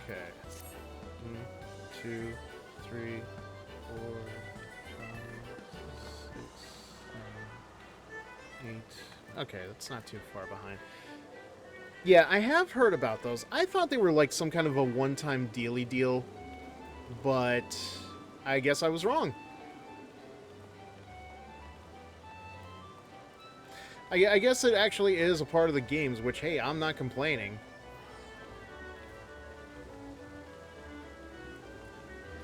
Okay. 1, 2, 3, 4, 5, 6, 7, 8. Okay, that's not too far behind. Yeah, I have heard about those. I thought they were like some kind of a one-time dealy deal, but I guess I was wrong. I guess it actually is a part of the games, which, hey, I'm not complaining.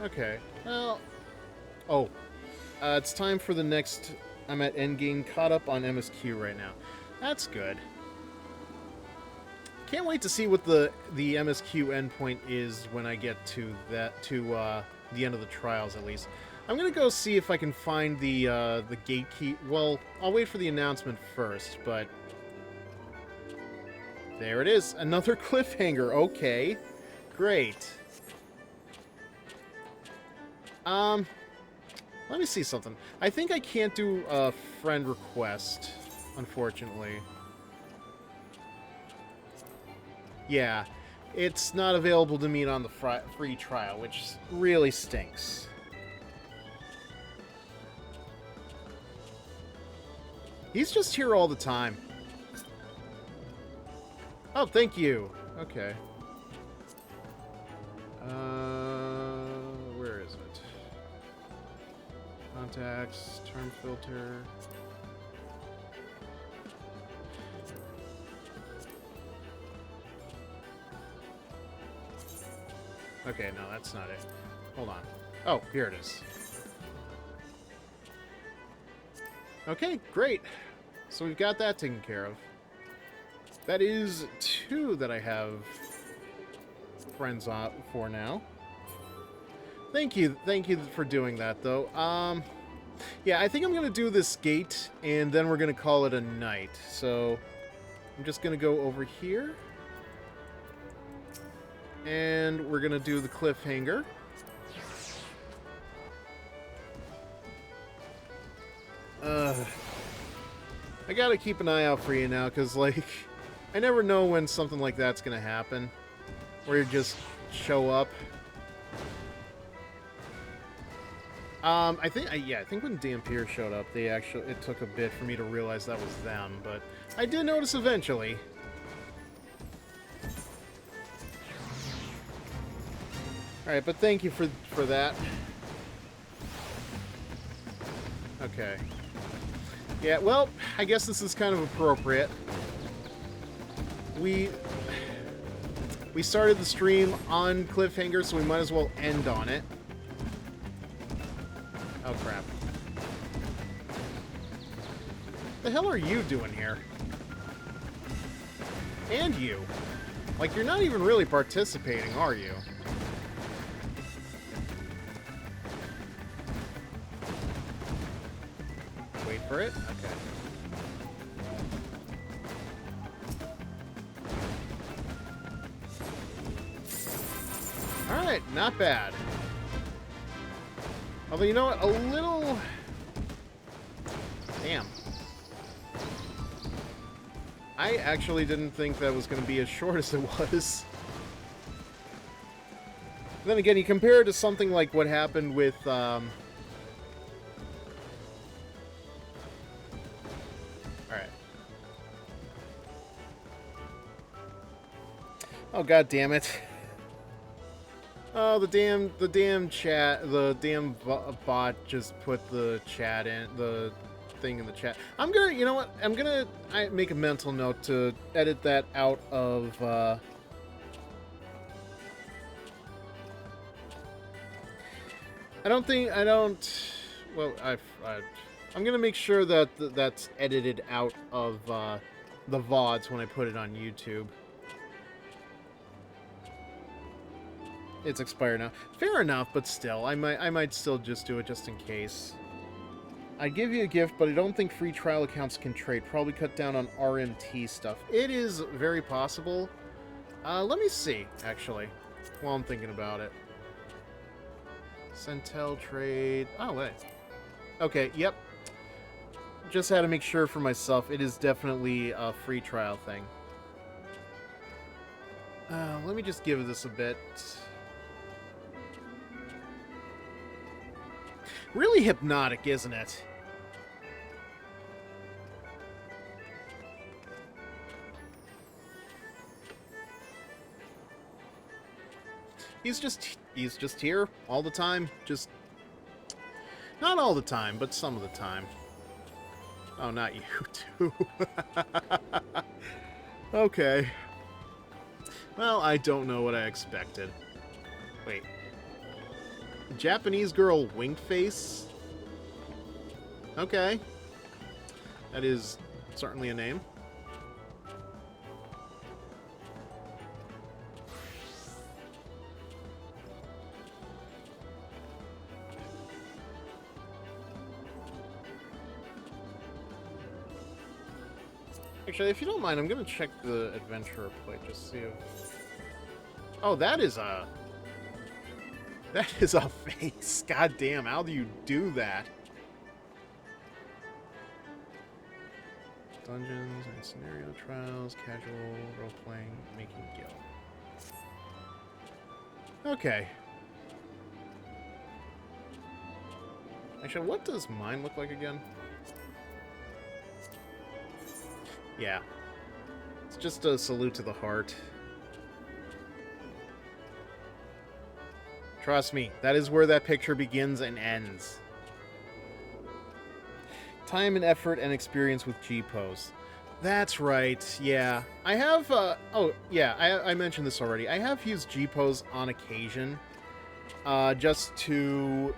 Okay, well... oh. It's time for the next... I'm at endgame, caught up on MSQ right now. That's good. Can't wait to see what the MSQ endpoint is when I get to that, the end of the trials, at least. I'm gonna go see if I can find the gate key. Well, I'll wait for the announcement first, but... there it is! Another cliffhanger! Okay. Great. Let me see something. I think I can't do a friend request, unfortunately. Yeah, it's not available to me on the free trial, which really stinks. He's just here all the time. Oh, thank you. Okay. Where is it? Contacts, term filter. Okay, no, that's not it. Hold on. Oh, here it is. Okay, great. So we've got that taken care of. That is 2 that I have friends on for now. Thank you for doing that, though. Yeah, I think I'm gonna do this gate, and then we're gonna call it a night. So, I'm just going to go over here. And we're going to do the cliffhanger. I gotta keep an eye out for you now, because, like, I never know when something like that's gonna happen. Where you just show up. I think when Dampier showed up, it took a bit for me to realize that was them, but I did notice eventually. Alright, but thank you for that. Okay. Yeah, well, I guess this is kind of appropriate. We started the stream on cliffhanger, so we might as well end on it. Oh, crap. The hell are you doing here? And you. Like, you're not even really participating, are you? Wait for it? Okay. Alright, not bad. Although, you know what? A little... Damn. I actually didn't think that was going to be as short as it was. Then again, you compare it to something like what happened with... Alright. Oh, god damn it. Oh, the damn chat, the damn bot just put the chat in, the thing in the chat. I'm gonna, you know what, I make a mental note to edit that out of, well, I'm gonna make sure that that's edited out of, the VODs when I put it on YouTube. It's expired now. Fair enough, but still, I might still just do it just in case. I'd give you a gift, but I don't think free trial accounts can trade. Probably cut down on RMT stuff. It is very possible. Let me see, actually, while I'm thinking about it. Centel trade. Oh, wait. Okay, yep. Just had to make sure for myself. It is definitely a free trial thing. Let me just give this a bit. Really hypnotic, isn't it? He's just here all the time. Just not all the time, but some of the time. Oh, not you too. Okay. Well, I don't know what I expected. Wait. Japanese girl wink face? Okay. That is certainly a name. Actually, if you don't mind, I'm gonna check the adventurer plate, just see if... Oh, that is a face. God damn, how do you do that? Dungeons and scenario trials, casual, role-playing, making guild. Okay. Actually, what does mine look like again? Yeah. It's just a salute to the heart. Trust me, that is where that picture begins and ends. Time and effort and experience with G-Pose. That's right, yeah. I have, oh, yeah, I mentioned this already. I have used G-Pose on occasion, just to...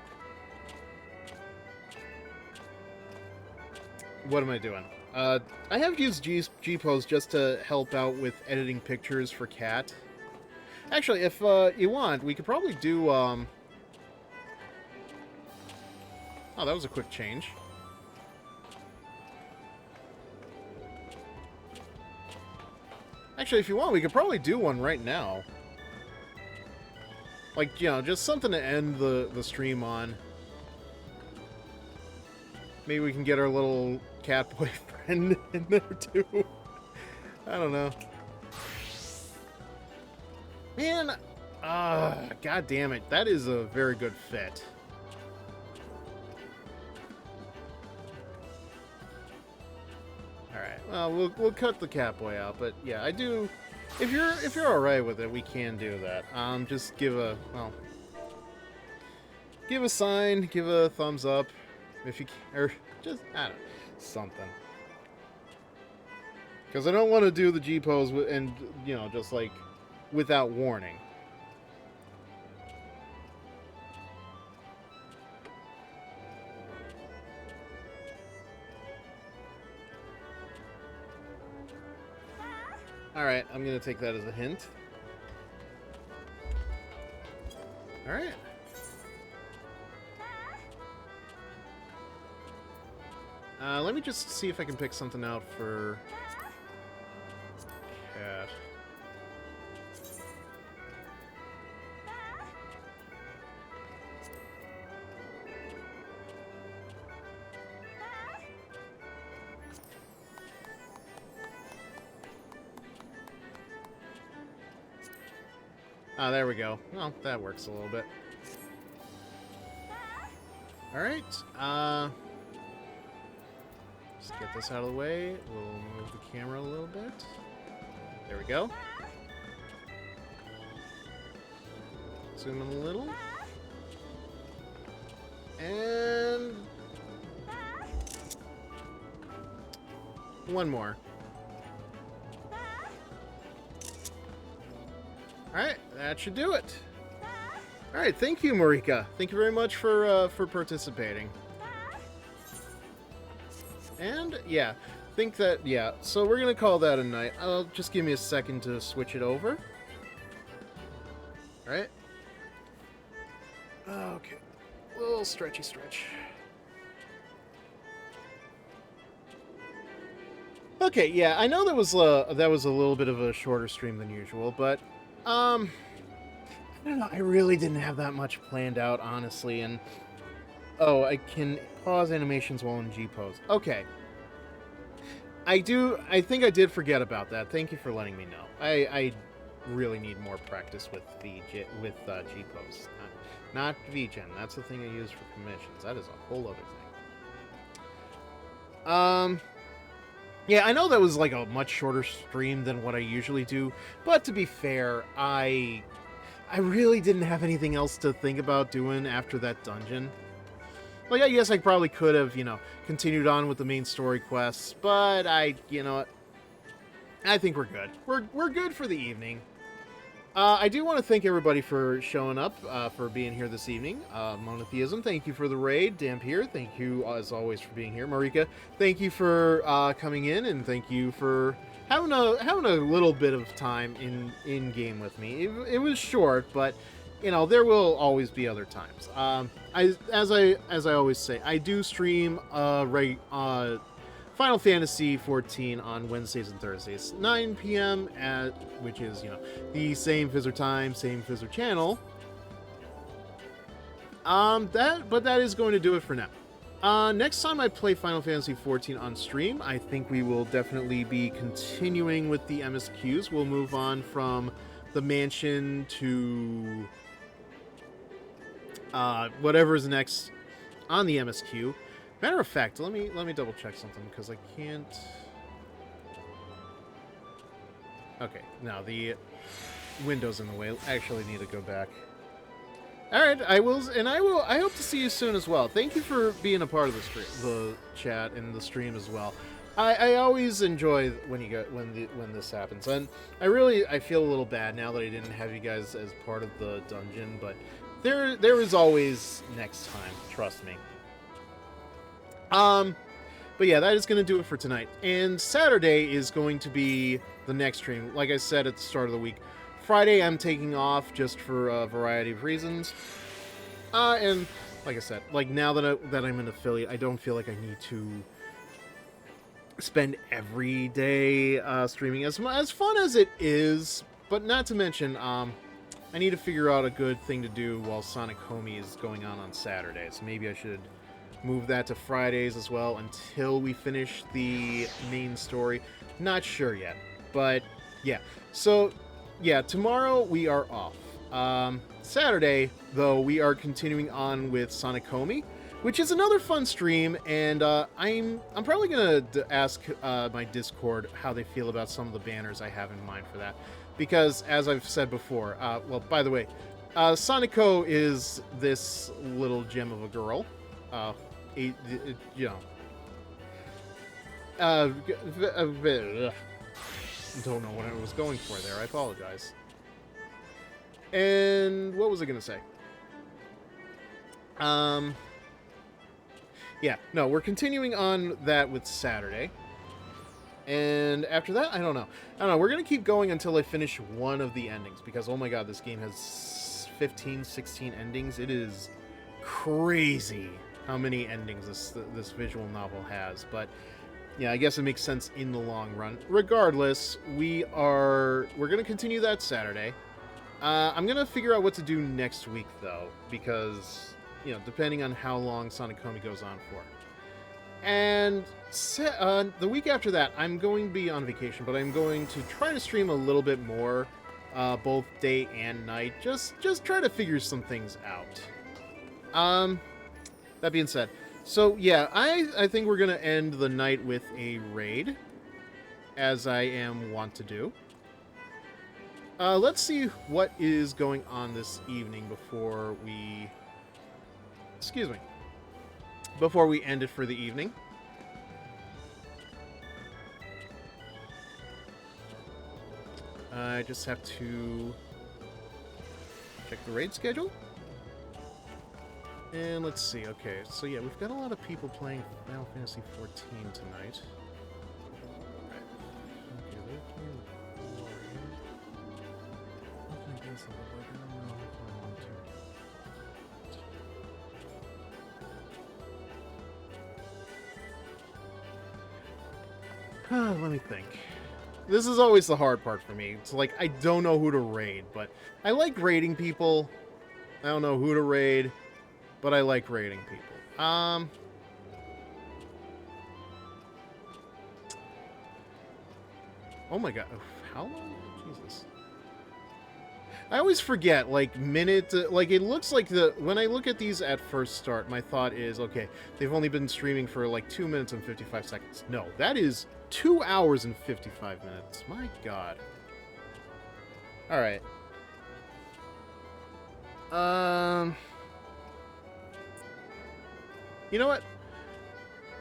What am I doing? I have used G-Pose just to help out with editing pictures for Cat. Actually, if you want, we could probably do, Oh, that was a quick change. Actually, if you want, we could probably do one right now. Like, you know, just something to end the stream on. Maybe we can get our little cat boyfriend in there, too. I don't know. Man, god damn it. That is a very good fit. Alright, well, we'll cut the Catboy out, but yeah, I do... If you're alright with it, we can do that. Just give a, well... Give a sign, give a thumbs up, if you can, or just, I don't know, something. Because I don't want to do the G-pose and, you know, just like, without warning. Alright, I'm going to take that as a hint. Alright. Let me just see if I can pick something out for Cat. Ah, there we go. Well, that works a little bit. Alright, just get this out of the way. We'll move the camera a little bit. There we go. Zoom in a little. And... one more. Alright, that should do it. Alright, thank you, Marika. Thank you very much for participating. And, yeah, think that, yeah, so we're going to call that a night. Just give me a second to switch it over. Alright. Okay. A little stretchy stretch. Okay, yeah, I know that was a little bit of a shorter stream than usual, but, I don't know, I really didn't have that much planned out, honestly, and... Oh, I can pause animations while in G-pose. Okay. I think I did forget about that. Thank you for letting me know. I really need more practice with G-pose. Not VGen. That's the thing I use for commissions. That is a whole other thing. Yeah, I know that was like a much shorter stream than what I usually do, but to be fair, I really didn't have anything else to think about doing after that dungeon. Like, I guess I probably could have, you know, continued on with the main story quests, but you know what? I think we're good. We're good for the evening. I do want to thank everybody for showing up, for being here this evening. Monotheism, thank you for the raid. Dampier, thank you as always for being here. Marika, thank you for coming in, and thank you for having a little bit of time in game with me. It was short, but you know there will always be other times. As I always say, I do stream Final Fantasy XIV on Wednesdays and Thursdays, 9 p.m. which is, you know, the same Fizzer time, same Fizzer channel. But that is going to do it for now. Next time I play Final Fantasy XIV on stream, I think we will definitely be continuing with the MSQs. We'll move on from the mansion to whatever's next on the MSQ. Matter of fact, let me double check something because I can't. Okay, now the window's in the way. I actually need to go back. All right, I hope to see you soon as well. Thank you for being a part of the chat and the stream as well. I always enjoy when this happens, and I feel a little bad now that I didn't have you guys as part of the dungeon, but there is always next time. Trust me. But yeah, that is going to do it for tonight. And Saturday is going to be the next stream. Like I said at the start of the week, Friday I'm taking off just for a variety of reasons. And like I said, like now that I'm an affiliate, I don't feel like I need to spend every day streaming. As fun as it is, but not to mention, I need to figure out a good thing to do while Sonic Homie is going on Saturdays. Maybe I should move that to Fridays as well until we finish the main story. Not sure yet, but yeah. So, yeah, tomorrow we are off. Saturday, though, we are continuing on with Sonic Homie, which is another fun stream, and I'm probably gonna ask my Discord how they feel about some of the banners I have in mind for that, because as I've said before, well, by the way, Sonico is this little gem of a girl, you know, don't know what I was going for there. I apologize. And what was I gonna say? Yeah, no, we're continuing on that with Saturday. And after that, I don't know. We're going to keep going until I finish one of the endings. Because, oh my god, this game has 15, 16 endings. It is crazy how many endings this visual novel has. But, yeah, I guess it makes sense in the long run. Regardless, we're going to continue that Saturday. I'm going to figure out what to do next week, though. Because, you know, depending on how long Sonic Homie goes on for. And the week after that, I'm going to be on vacation, but I'm going to try to stream a little bit more, both day and night. Just try to figure some things out. That being said, so yeah, I think we're going to end the night with a raid, as I am wont to do. Let's see what is going on this evening before we... Excuse me. Before we end it for the evening. I just have to check the raid schedule. And let's see. Okay, so yeah, we've got a lot of people playing Final Fantasy XIV tonight. Okay, they're playing let me think. This is always the hard part for me. It's like, I don't know who to raid, but I like raiding people. I don't know who to raid, but I like raiding people. Oh my god. How long? Jesus. I always forget, like, like, it looks like when I look at these at first start, my thought is, okay, they've only been streaming for, like, 2 minutes and 55 seconds. No, that is 2 hours and 55 minutes. My god. Alright. You know what?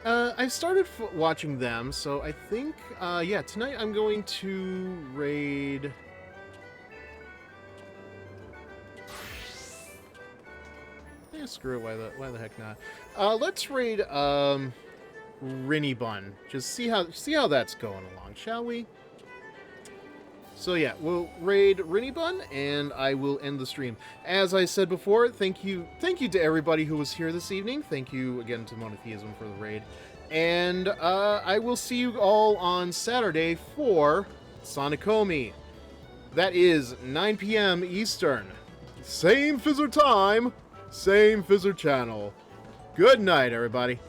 I started watching them, so I think, yeah, tonight I'm going to raid... Yeah, screw it, why the heck not? Let's raid, Rinny Bun. Just see how that's going along, shall we? So yeah, we'll raid Rinny Bun, and I will end the stream. As I said before, thank you to everybody who was here this evening. Thank you again to Monotheism for the raid. And I will see you all on Saturday for Sonic Homie. That is 9 p.m. Eastern. Same Fizzer time, same Fizzer channel. Good night, everybody.